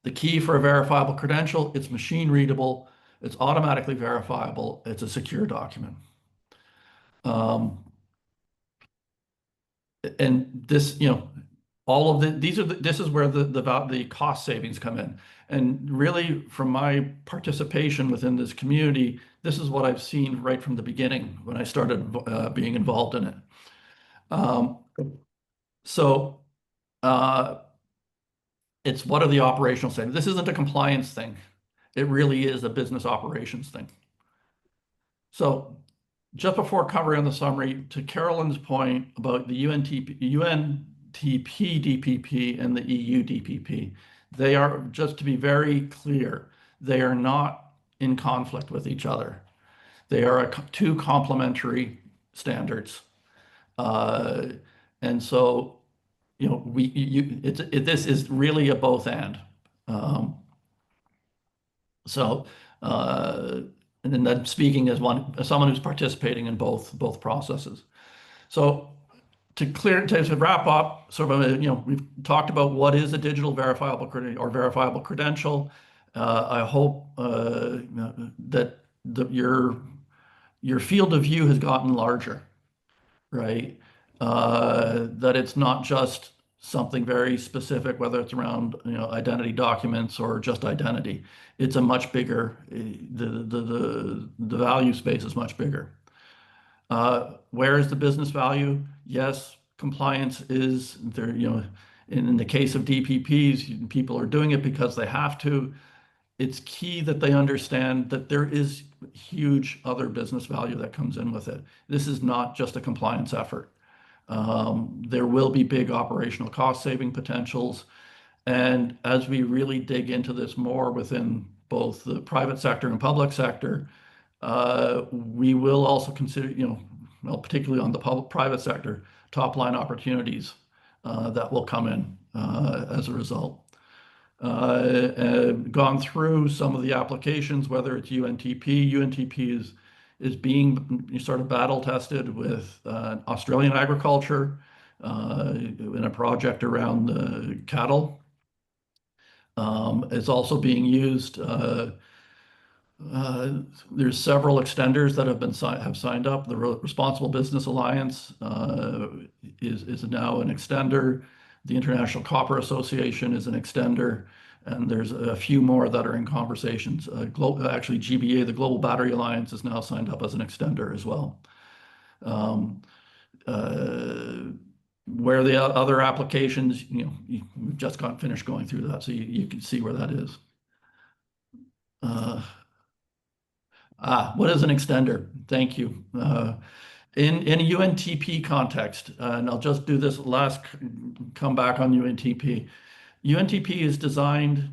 The key for a verifiable credential, it's machine readable, it's automatically verifiable, it's a secure document. Um, and this, all of this is where the cost savings come in. And really, from my participation within this community, this is what I've seen right from the beginning when I started being involved in it. Um, so it's what are the operational savings? This isn't a compliance thing. It really is a business operations thing. So just before covering the summary, to Carolyn's point about the UNTP DPP and the EU DPP, they are, just to be very clear, they are not in conflict with each other. They are two complementary standards. And so, this is really a both and. Um, so, and then I'm speaking as someone who's participating in both processes. So to wrap up, sort of, we've talked about what is a digital verifiable credential or verifiable credential. I hope that your field of view has gotten larger, right? That it's not just something very specific, whether it's around identity documents or just identity. It's a much bigger. The value space is much bigger. Where is the business value? Yes, compliance is there. In the case of DPPs, people are doing it because they have to. It's key that they understand that there is huge other business value that comes in with it. This is not just a compliance effort. There will be big operational cost saving potentials. And as we really dig into this more within both the private sector and public sector, we will also consider, well, particularly on the private sector, top line opportunities that will come in as a result. Gone through some of the applications, whether it's UNTP. UNTP is being sort of battle tested with Australian agriculture in a project around cattle. It's also being used. There's several extenders that have signed up. The Responsible Business Alliance is now an extender. The International Copper Association is an extender, and there's a few more that are in conversations. Actually, GBA, the Global Battery Alliance, is now signed up as an extender as well. Where the other applications, we've just finished going through that, so you can see where that is. What is an extender? Thank you. In a UNTP context, and I'll just do this come back on UNTP. UNTP is designed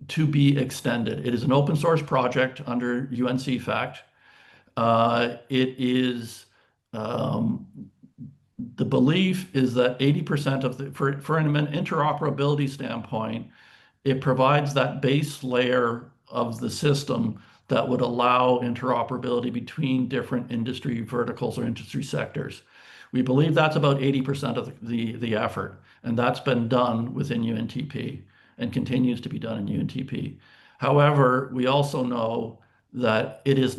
to be extended. It is an open source project under UNCFACT. It is the belief is that 80% of from an interoperability standpoint, it provides that base layer of the system that would allow interoperability between different industry verticals or industry sectors. We believe that's about 80% of the effort, and that's been done within UNTP and continues to be done in UNTP. However, we also know that it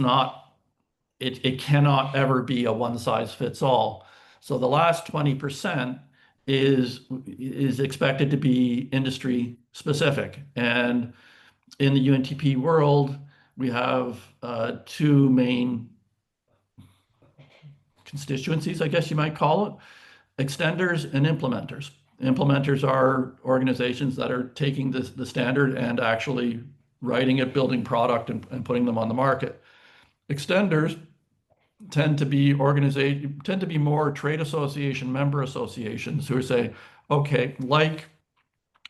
cannot ever be a one size fits all. So the last 20% is expected to be industry specific. And in the UNTP world, we have two main constituencies, I guess you might call it, extenders and implementers. Implementers are organizations that are taking the standard and actually writing it, building product, and putting them on the market. Extenders tend to be more trade association member associations who are saying, okay, like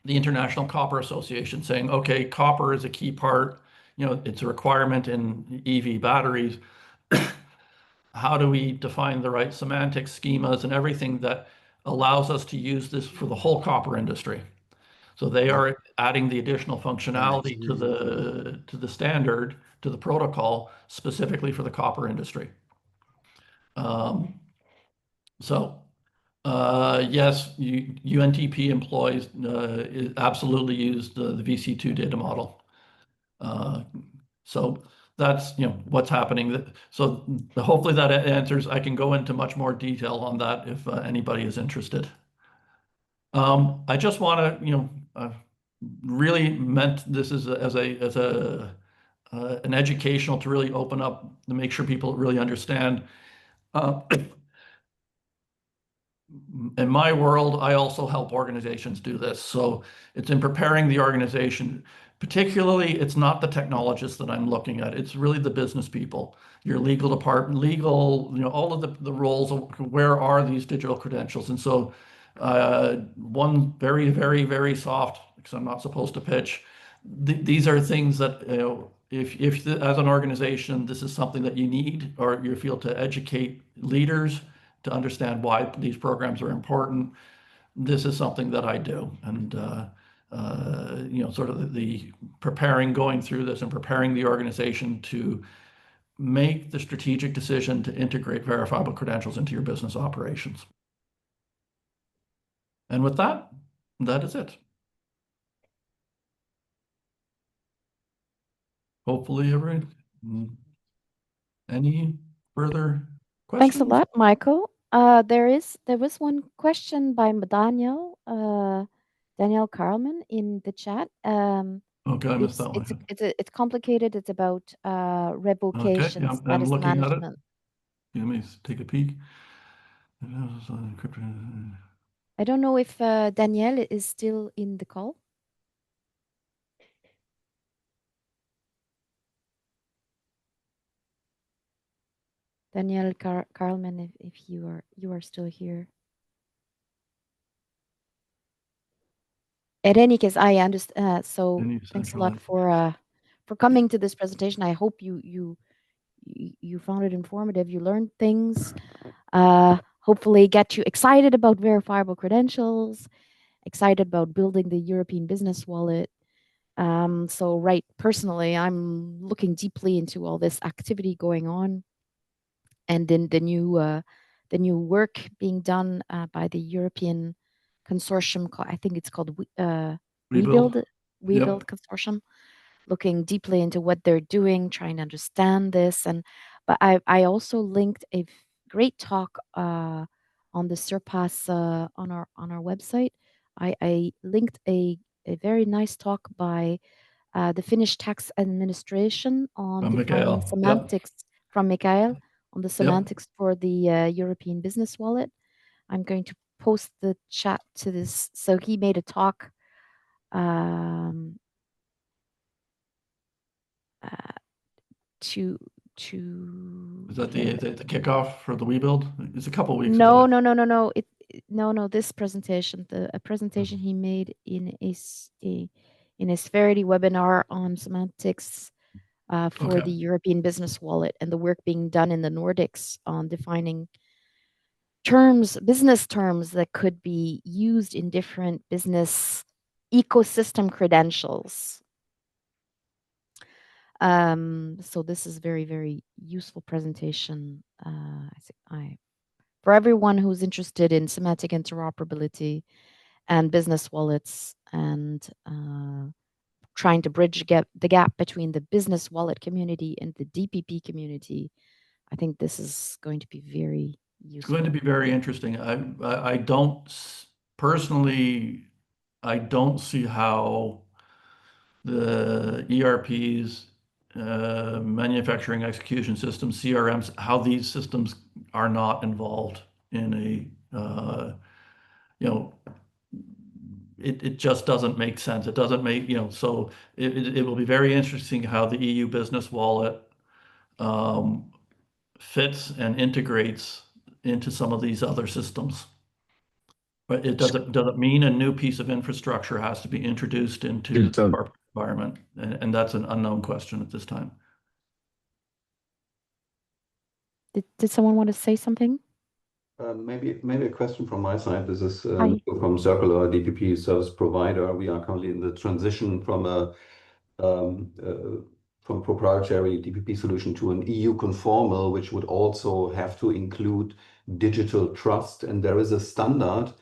the International Copper Association saying, okay, copper is a key part, it's a requirement in EV batteries. How do we define the right semantic schemas and everything that allows us to use this for the whole copper industry? So they are adding the additional functionality to the standard, to the protocol, specifically for the copper industry. So Yes, UNTP employees absolutely use the VC2 data model. So that's what's happening. So hopefully that answers. I can go into much more detail on that if anybody is interested. I just want to really meant this as an educational to really open up to make sure people really understand. Uh, in my world, I also help organizations do this. So it's in preparing the organization. Particularly, it's not the technologists that I'm looking at. It's really the business people, your legal department, legal, all of the roles of where are these digital credentials. And so one very, very, very soft, because I'm not supposed to pitch, these are things that, if as an organization, this is something that you need or you feel to educate leaders to understand why these programs are important. This is something that I do. And, sort of the preparing, going through this and preparing the organization to make the strategic decision to integrate verifiable credentials into your business operations. And with that, that is it. Hopefully, everyone, any further questions? Thanks a lot, Michael. There was one question by Daniel Carlman in the chat. Okay, I missed that one. It's complicated. It's about Okay, yeah, revocation, I'm status looking at it. management. Let me take a peek. I don't know if Danielle is still in the call. Danielle Carlman, if you are still here. At any case, I understand. So thanks a lot for coming to this presentation. I hope you found it informative. You learned things. Hopefully, get you excited about verifiable credentials, excited about building the European business wallet. So right, personally, I'm looking deeply into all this activity going on, and then the new work being done by the European consortium. I think it's called WeBuild Consortium. Looking deeply into what they're doing, trying to understand this, but I also linked a great talk on the Surpass on our website. I linked a very nice talk by the Finnish tax administration on defining semantics from Michael on the semantics for the European business wallet. I'm going to post the chat to this. So he made a talk to is that the kickoff for the WeBuild? It's a couple weeks ago. No. This presentation, a presentation he made in his Verity webinar on semantics for the European business wallet and the work being done in the Nordics on defining business terms that could be used in different business ecosystem credentials. So this is very, very useful presentation. For everyone who's interested in semantic interoperability and business wallets and trying to bridge the gap between the business wallet community and the DPP community, I think this is going to be very useful. It's going to be very interesting. I don't personally, I don't see how the ERPs, manufacturing execution systems, CRMs, how these systems are not involved in it just doesn't make sense. It doesn't make, so it will be very interesting how the EU business wallet fits and integrates into some of these other systems. But it doesn't mean a new piece of infrastructure has to be introduced into our environment, and that's an unknown question at this time. Did someone want to say something? Maybe a question from my side. This is from Circular DPP service provider. We are currently in the transition from proprietary DPP solution to an EU conformal, which would also have to include digital trust. And there is a standard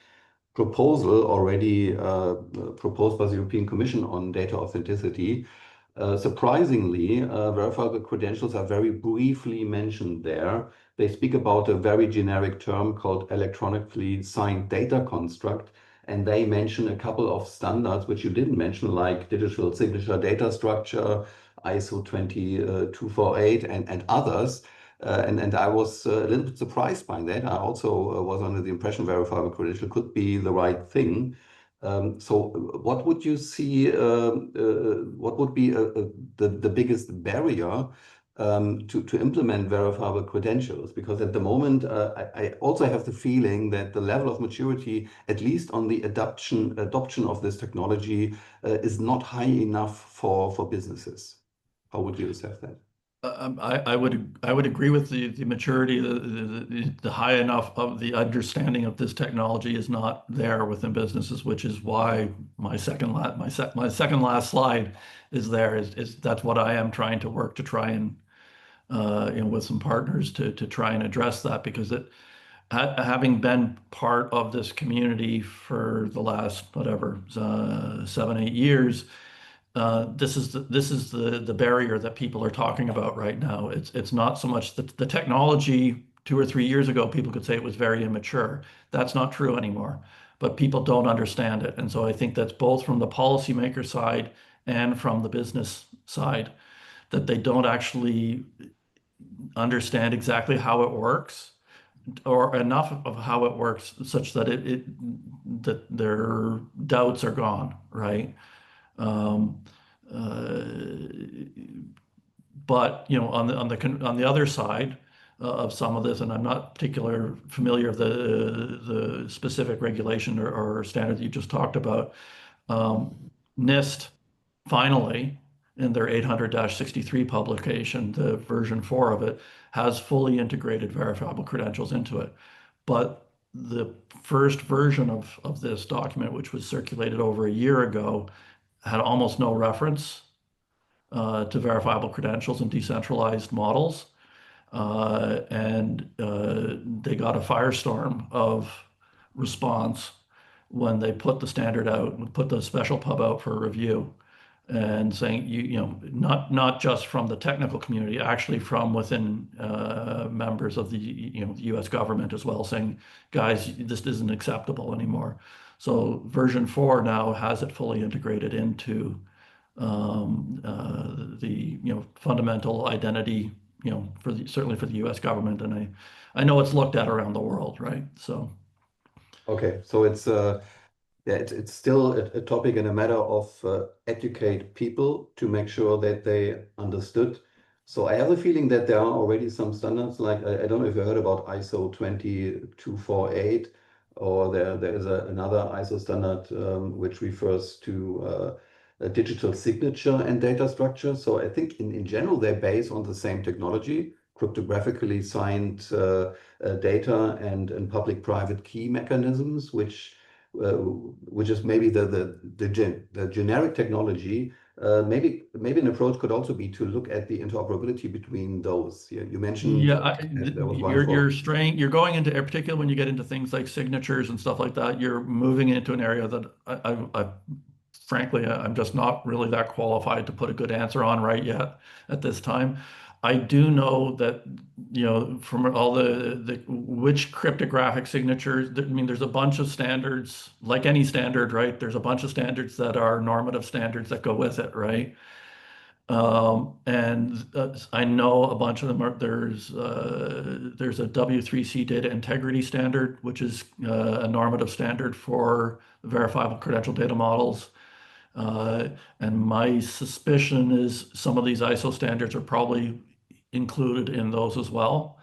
proposal already proposed by the European Commission on data authenticity. Surprisingly, verifiable credentials are very briefly mentioned there. They speak about a very generic term called electronically signed data construct, and they mention a couple of standards which you didn't mention, like digital signature data structure, ISO 24248, and others. And I was a little bit surprised by that. I also was under the impression verifiable credential could be the right thing. So what would you see, what would be the biggest barrier to implement verifiable credentials? Because at the moment, I also have the feeling that the level of maturity, at least on the adoption of this technology, is not high enough for businesses. How would you assess that? I would agree with the maturity, the high enough of the understanding of this technology is not there within businesses, which is why my second last slide is there. Is that's what I am trying to work to try and with some partners to try and address that, because having been part of this community for the last whatever 7-8 years. This is the barrier that people are talking about right now. It's not so much the technology 2 or 3 years ago, people could say it was very immature. That's not true anymore, but people don't understand it. And so I think that's both from the policymaker side and from the business side, that they don't actually understand exactly how it works, or enough of how it works such that that their doubts are gone, right? Um, uh, but on the other side of some of this, and I'm not particularly familiar with the specific regulation or standard that you just talked about. NIST finally, in their 800-63 publication, the version 4 of it, has fully integrated verifiable credentials into it. But the first version of this document, which was circulated over a year ago, had almost no reference to verifiable credentials and decentralized models. And they got a firestorm of response when they put the standard out and put the special pub out for review, and saying, not just from the technical community, actually from within members of the U.S. government as well, saying, guys, this isn't acceptable anymore. So version 4 now has it fully integrated into the fundamental identity, certainly for the U.S. government, and I know it's looked at around the world, right? So okay, so it's yeah, it's still a topic and a matter of educate people to make sure that they understood. So I have a feeling that there are already some standards, like I don't know if you heard about ISO 20248, or there is another ISO standard which refers to a digital signature and data structure. So I think in general they're based on the same technology, cryptographically signed data and public-private key mechanisms, which is maybe the generic technology. Maybe an approach could also be to look at the interoperability between those. You mentioned there was one you're going into, particularly when you get into things like signatures and stuff like that, you're moving into an area that I frankly, I'm just not really that qualified to put a good answer on right yet at this time. I do know that, from all the which cryptographic signatures, I mean, there's a bunch of standards, like any standard, right? There's a bunch of standards that are normative standards that go with it, right? And I know a bunch of them there's a W3C data integrity standard, which is a normative standard for verifiable credential data models. And my suspicion is some of these ISO standards are probably included in those as well.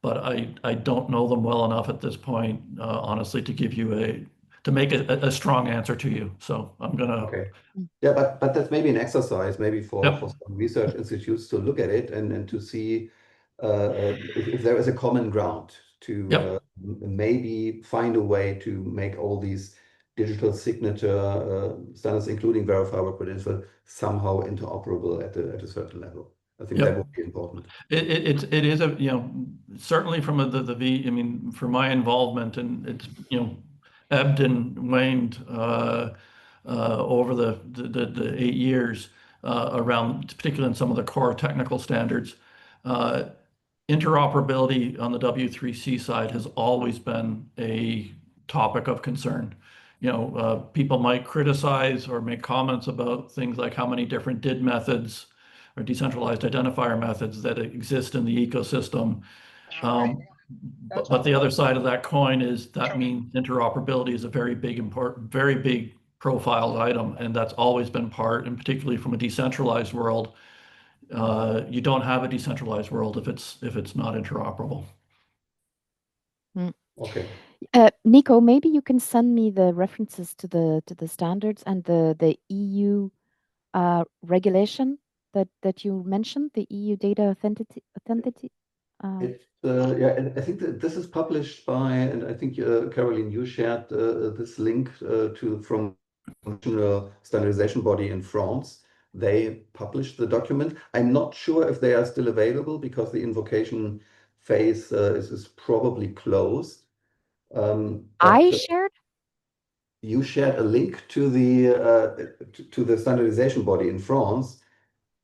But I don't know them well enough at this point, honestly, to give you to make a strong answer to you. So I'm gonna. Okay. Yeah, but that's maybe an exercise, maybe for some research institutes to look at it and to see if there is a common ground to maybe find a way to make all these digital signature standards, including verifiable credentials, somehow interoperable at a certain level. I think that would be important. It is a, certainly from I mean, for my involvement, and it's, ebbed and waned over the 8 years around, particularly in some of the core technical standards. Interoperability on the W3C side has always been a topic of concern. People might criticize or make comments about things like how many different DID methods or decentralized identifier methods that exist in the ecosystem. But the other side of that coin is that means interoperability is a very big profiled item, and that's always been part, and particularly from a decentralized world, you don't have a decentralized world if it's not interoperable. Okay. Nico, maybe you can send me the references to the standards and the EU regulation that you mentioned, the EU data authenticity. I think that this is published by, and I think Caroline, you shared this link from the national standardization body in France. They published the document. I'm not sure if they are still available because the invocation phase is probably closed. I shared. You shared a link to the standardization body in France,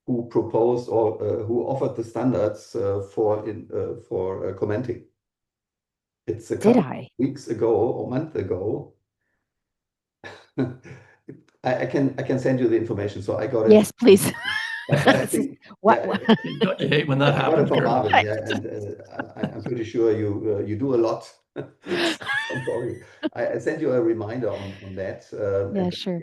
who proposed or who offered the standards for commenting. It's a couple of weeks ago or month ago. I can send you the information. So I got it. Yes, please. I think, Don't you hate when that happens? I got it from Marvin, and I'm pretty sure you do a lot. Don't worry. I sent you a reminder on that. Yeah, sure.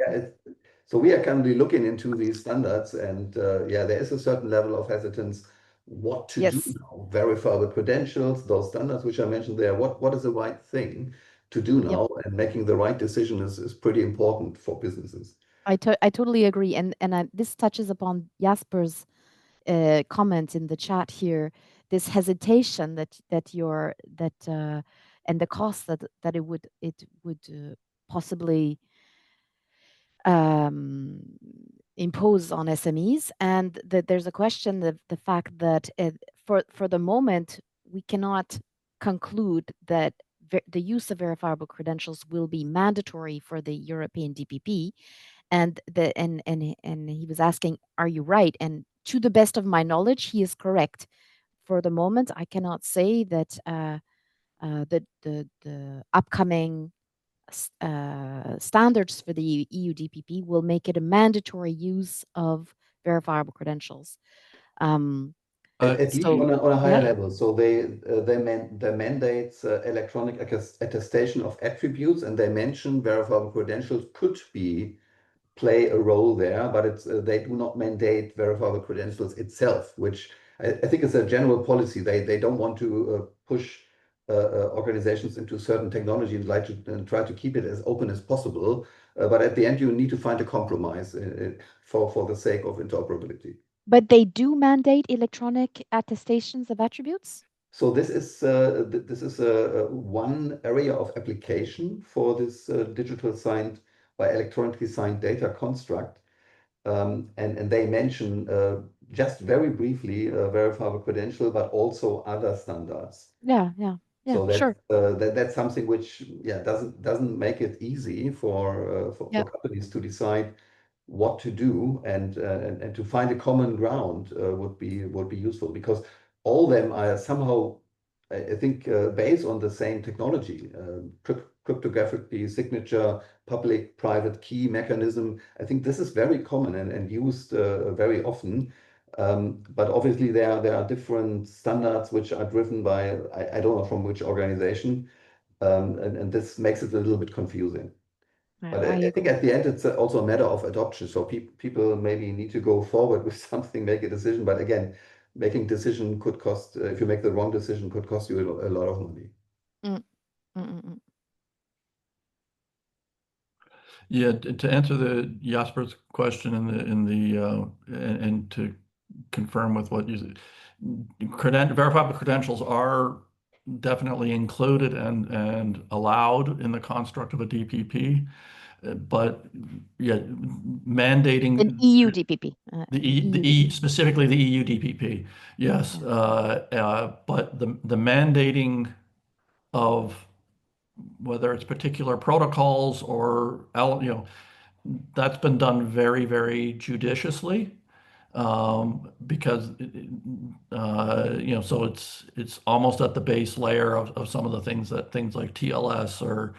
So we are currently looking into these standards, and there is a certain level of hesitance what to do now. Verifiable credentials, those standards which I mentioned there, what is the right thing to do now? And making the right decision is pretty important for businesses. I totally agree, and this touches upon Jasper's comment in the chat here. This hesitation that and the cost that it would possibly impose on SMEs, and that there's a question of the fact that for the moment we cannot conclude that the use of verifiable credentials will be mandatory for the European DPP, and he was asking, are you right? And to the best of my knowledge, he is correct. For the moment, I cannot say that the upcoming standards for the EU DPP will make it a mandatory use of verifiable credentials. At least on a higher level. So they mandates electronic attestation of attributes, and they mention verifiable credentials could play a role there, but they do not mandate verifiable credentials itself, which I think is a general policy. They don't want to push organizations into certain technology and try to keep it as open as possible. But at the end, you need to find a compromise for the sake of interoperability. But they do mandate electronic attestations of attributes? So this is one area of application for this digital signed by electronically signed data construct. And they mention just very briefly verifiable credential, but also other standards. Yeah, so that's, sure. That's something which doesn't make it easy for companies to decide what to do, and to find a common ground would be useful, because all them are somehow, I think, based on the same technology, cryptographic signature, public-private key mechanism. I think this is very common and used very often. But obviously there are different standards which are driven by, I don't know from which organization, and this makes it a little bit confusing. But I think at the end, it's also a matter of adoption. So people maybe need to go forward with something, make a decision. But again, making decision could cost, if you make the wrong decision, could cost you a lot of money. Yeah, to answer the Jasper's question and to confirm with what you said, verifiable credentials are definitely included and allowed in the construct of a DPP. but yeah, mandating An EU DPP. specifically the EU DPP. Yes, Yeah. but the mandating of whether it's particular protocols or that's been done very, very judiciously, because so it's almost at the base layer of some of the things like TLS or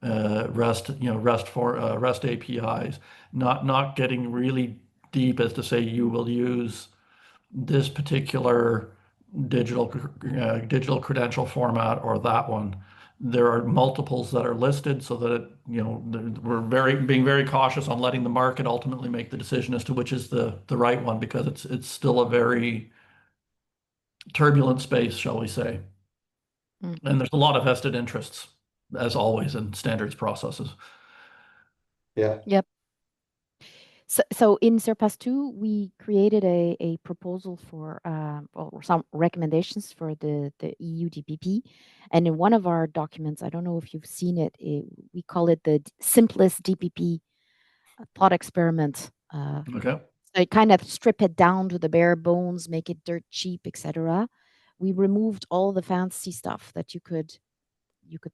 REST APIs, not getting really deep as to say you will use this particular digital credential format or that one. There are multiples that are listed so that we're being very cautious on letting the market ultimately make the decision as to which is the right one, because it's still a very turbulent space, shall we say. Mm. And there's a lot of vested interests, as always, in standards processes. Yeah. Yep. So in Surpass 2, we created a proposal for or some recommendations for the EU DPP. And in one of our documents, I don't know if you've seen it, we call it the simplest DPP thought experiment. Okay. So kind of strip it down to the bare bones, make it dirt cheap, etc. We removed all the fancy stuff that you could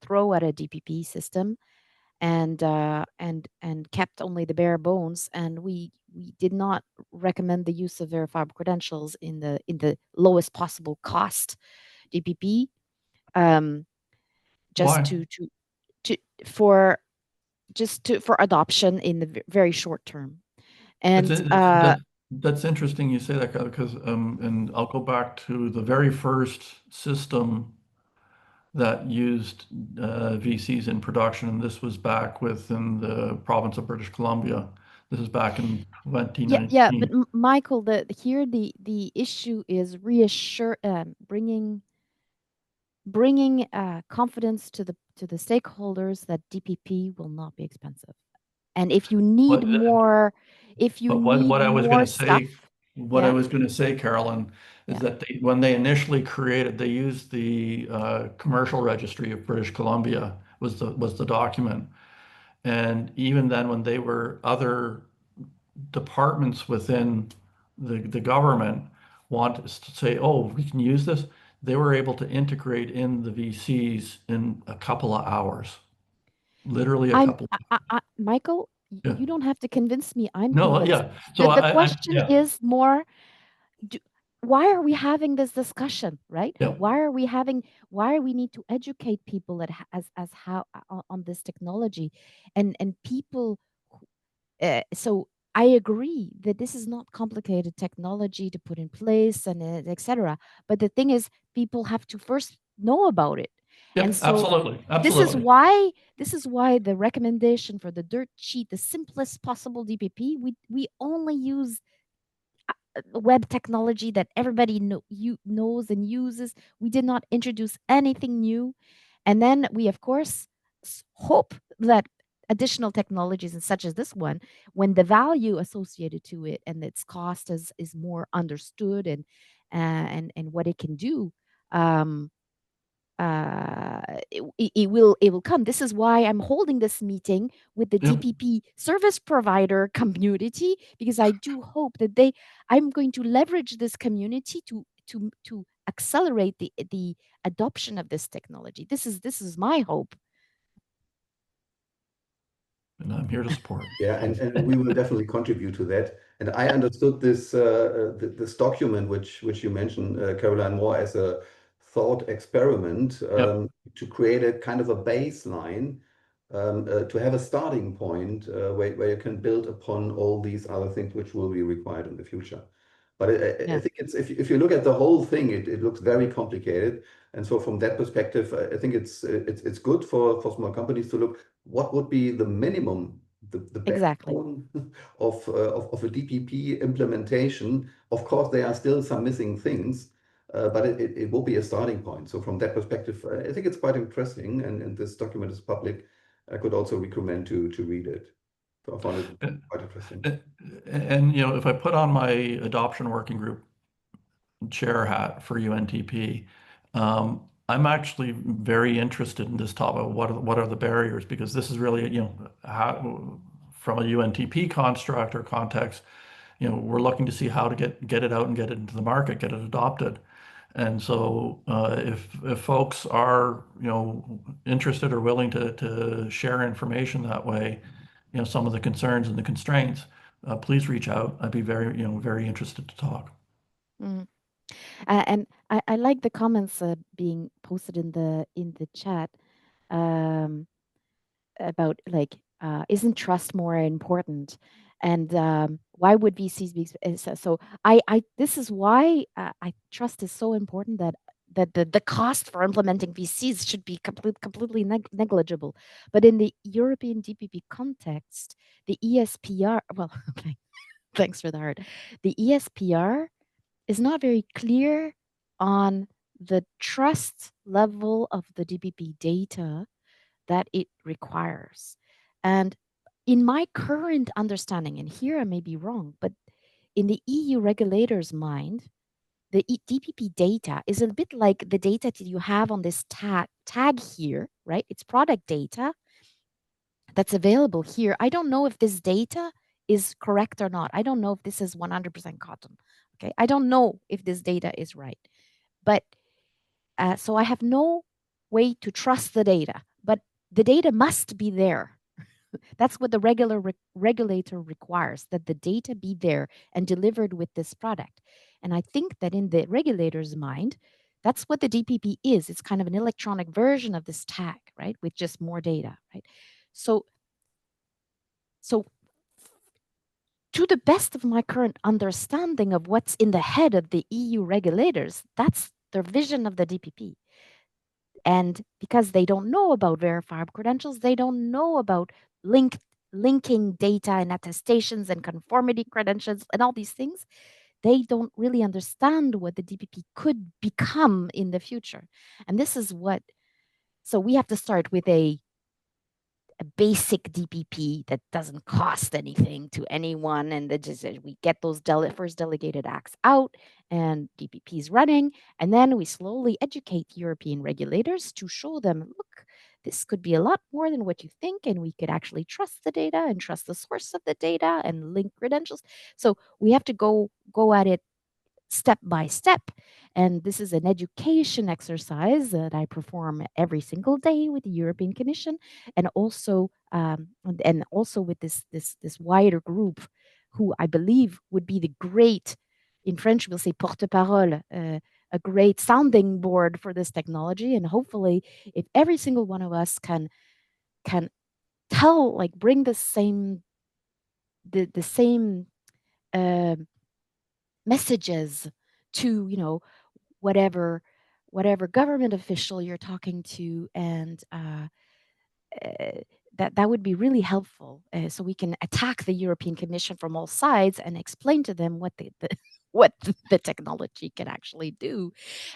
throw at a DPP system, and kept only the bare bones. And we did not recommend the use of verifiable credentials in the lowest possible cost DPP, just Why? to for for adoption in the very short term. It's, And it's that's interesting you say that, because and I'll go back to the very first system that used VCs in production, and this was back within the province of British Columbia. This is back in yeah, but 2019. Michael, the issue is bringing confidence to the stakeholders that DPP will not be expensive. And if you But need more, what I was going to stuff, say, yeah, Carolyn, is yeah. that when they initially created, they used the commercial registry of British Columbia was the document, and even then, when they were other departments within the government want us to say, oh, we can use this, they were able to integrate in the VCs in a couple of hours, literally a couple. Michael, Yeah. you don't have to convince me. I'm No, convinced. yeah. So The question yeah, is more, why are we having this discussion, right? yeah. Why we need to educate people as how on this technology, and people. So I agree that this is not complicated technology to put in place, and etc. But the thing is, people have to first know about it. And Yep, so absolutely, this is absolutely. why the recommendation for the dirt sheet, the simplest possible DPP, we only use web technology that everybody knows and uses. We did not introduce anything new. And then we, of course, hope that additional technologies, and such as this one, when the value associated to it and its cost is more understood, and what it can do, um, it will come. This is why I'm holding this meeting with the Yep. DPP service provider community, because I do hope that I'm going to leverage this community to accelerate the adoption of this technology. This is my hope. And I'm here to support. Yeah, and we will definitely contribute to that. And I understood this document which you mentioned, Caroline, more as a thought experiment, Yep. to create a kind of a baseline, to have a starting point, where you can build upon all these other things which will be required in the future. But I Yeah, think it's, if you look at the whole thing, it looks very complicated. And so from that perspective, I think it's good for small companies to look what would be the minimum, the exactly. backbone of a DPP implementation. Of course, there are still some missing things, but it will be a starting point. So from that perspective, I think it's quite interesting, and this document is public. I could also recommend to read it. So I found it quite interesting. And if I put on my adoption working group chair hat for UNTP, I'm actually very interested in this topic. What are the barriers? Because this is really, how, from a UNTP construct or context, we're looking to see how to get it out and get it into the market, get it adopted. And so if folks are, interested or willing to share information that way, some of the concerns and the constraints, please reach out. I'd be very interested to talk. Mm. And I like the comments being posted in the chat about like isn't trust more important, and why would VCs be so? I this is why I trust is so important, that the cost for implementing VCs should be completely negligible. But in the European DPP context, the ESPR, well, thanks for the heart. The ESPR is not very clear on the trust level of the DPP data that it requires. And in my current understanding, and here I may be wrong, but in the EU regulator's mind, the DPP data is a bit like the data that you have on this tag here, right? It's product data that's available here. I don't know if this data is correct or not. I don't know if this is 100% cotton. Okay, I don't know if this data is right, but so I have no way to trust the data. But the data must be there. That's what the regulator requires, that the data be there and delivered with this product. And I think that in the regulator's mind, that's what the DPP is. It's kind of an electronic version of this tag, right, with just more data, right? So to the best of my current understanding of what's in the head of the EU regulators, that's their vision of the DPP. And because they don't know about verifiable credentials, they don't know about linking data and attestations and conformity credentials and all these things, they don't really understand what the DPP could become in the future. And this is so we have to start with a basic DPP that doesn't cost anything to anyone. And we get those first delegated acts out and DPPs running. And then we slowly educate European regulators to show them, look, this could be a lot more than what you think. And we could actually trust the data and trust the source of the data and link credentials. So we have to go at it step by step. And this is an education exercise that I perform every single day with the European Commission, and also with this wider group, who I believe would be the great, in French we'll say porte-parole, a great sounding board for this technology. And hopefully, if every single one of us can tell, like, bring the same messages to whatever government official you're talking to, and that would be really helpful, so we can attack the European Commission from all sides and explain to them what what the technology can actually do.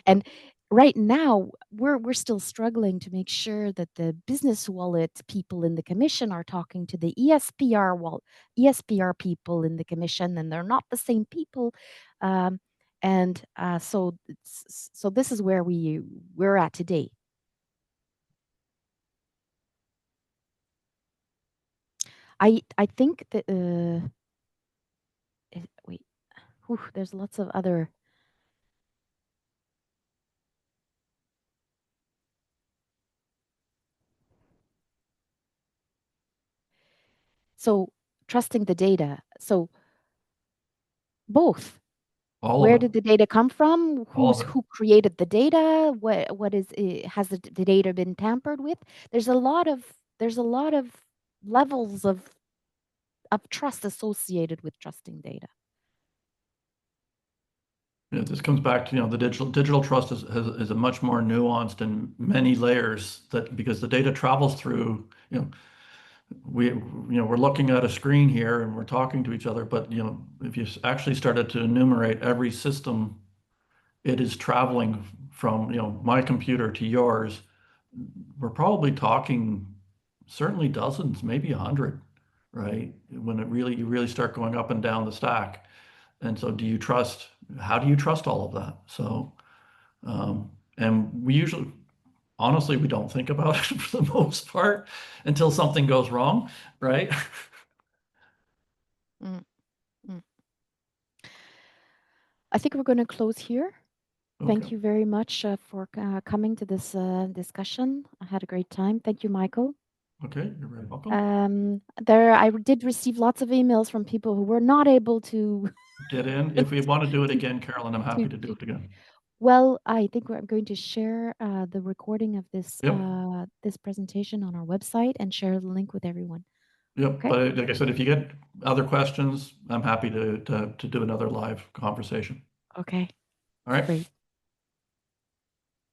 And right now we're still struggling to make sure that the business wallet people in the Commission are talking to the ESPR people in the Commission, and they're not the same people. And so this is where we're at today. I think that wait, there's lots of other. So trusting the data. So both. All Where of it. did the data come from? All of it. Who created the data? What is has the data been tampered with? There's a lot of levels of trust associated with trusting data. This comes back to, the digital trust is a much more nuanced and many layers, that because the data travels through, we're looking at a screen here and we're talking to each other, but if you actually started to enumerate every system it is traveling from, my computer to yours, we're probably talking certainly dozens, maybe 100, right? When you really start going up and down the stack. And so how do you trust all of that? So, and we usually, honestly, we don't think about it for the most part until something goes wrong, right? Mm, mm. I think we're going to close here. Thank Okay. you very much for coming to this discussion. I had a great time. Thank you, Michael. Okay, you're very welcome. I did receive lots of emails from people who were not able to Get in. If we want to do it again, Carolyn, I'm happy to do to- it again. Well, I think I'm going to share the recording of this Yep. this presentation on our website and share the link with everyone. Yep. Okay. But like I said, if you get other questions, I'm happy to do another live conversation. Okay. All right. Great.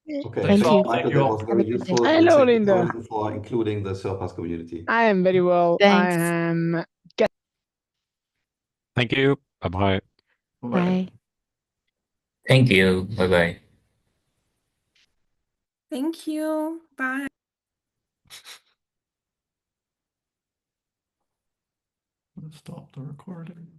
Okay, Thank all. you. Michael. Thank you That all. was Have very a good day. useful. And Hello, thank you, Linda. Carolyn, for including the Surpass community. I am very well. Thanks. I am. Thank you. Bye-bye. Bye. Bye. Thank you. Bye-bye. Thank you. Bye. Let's stop the recording.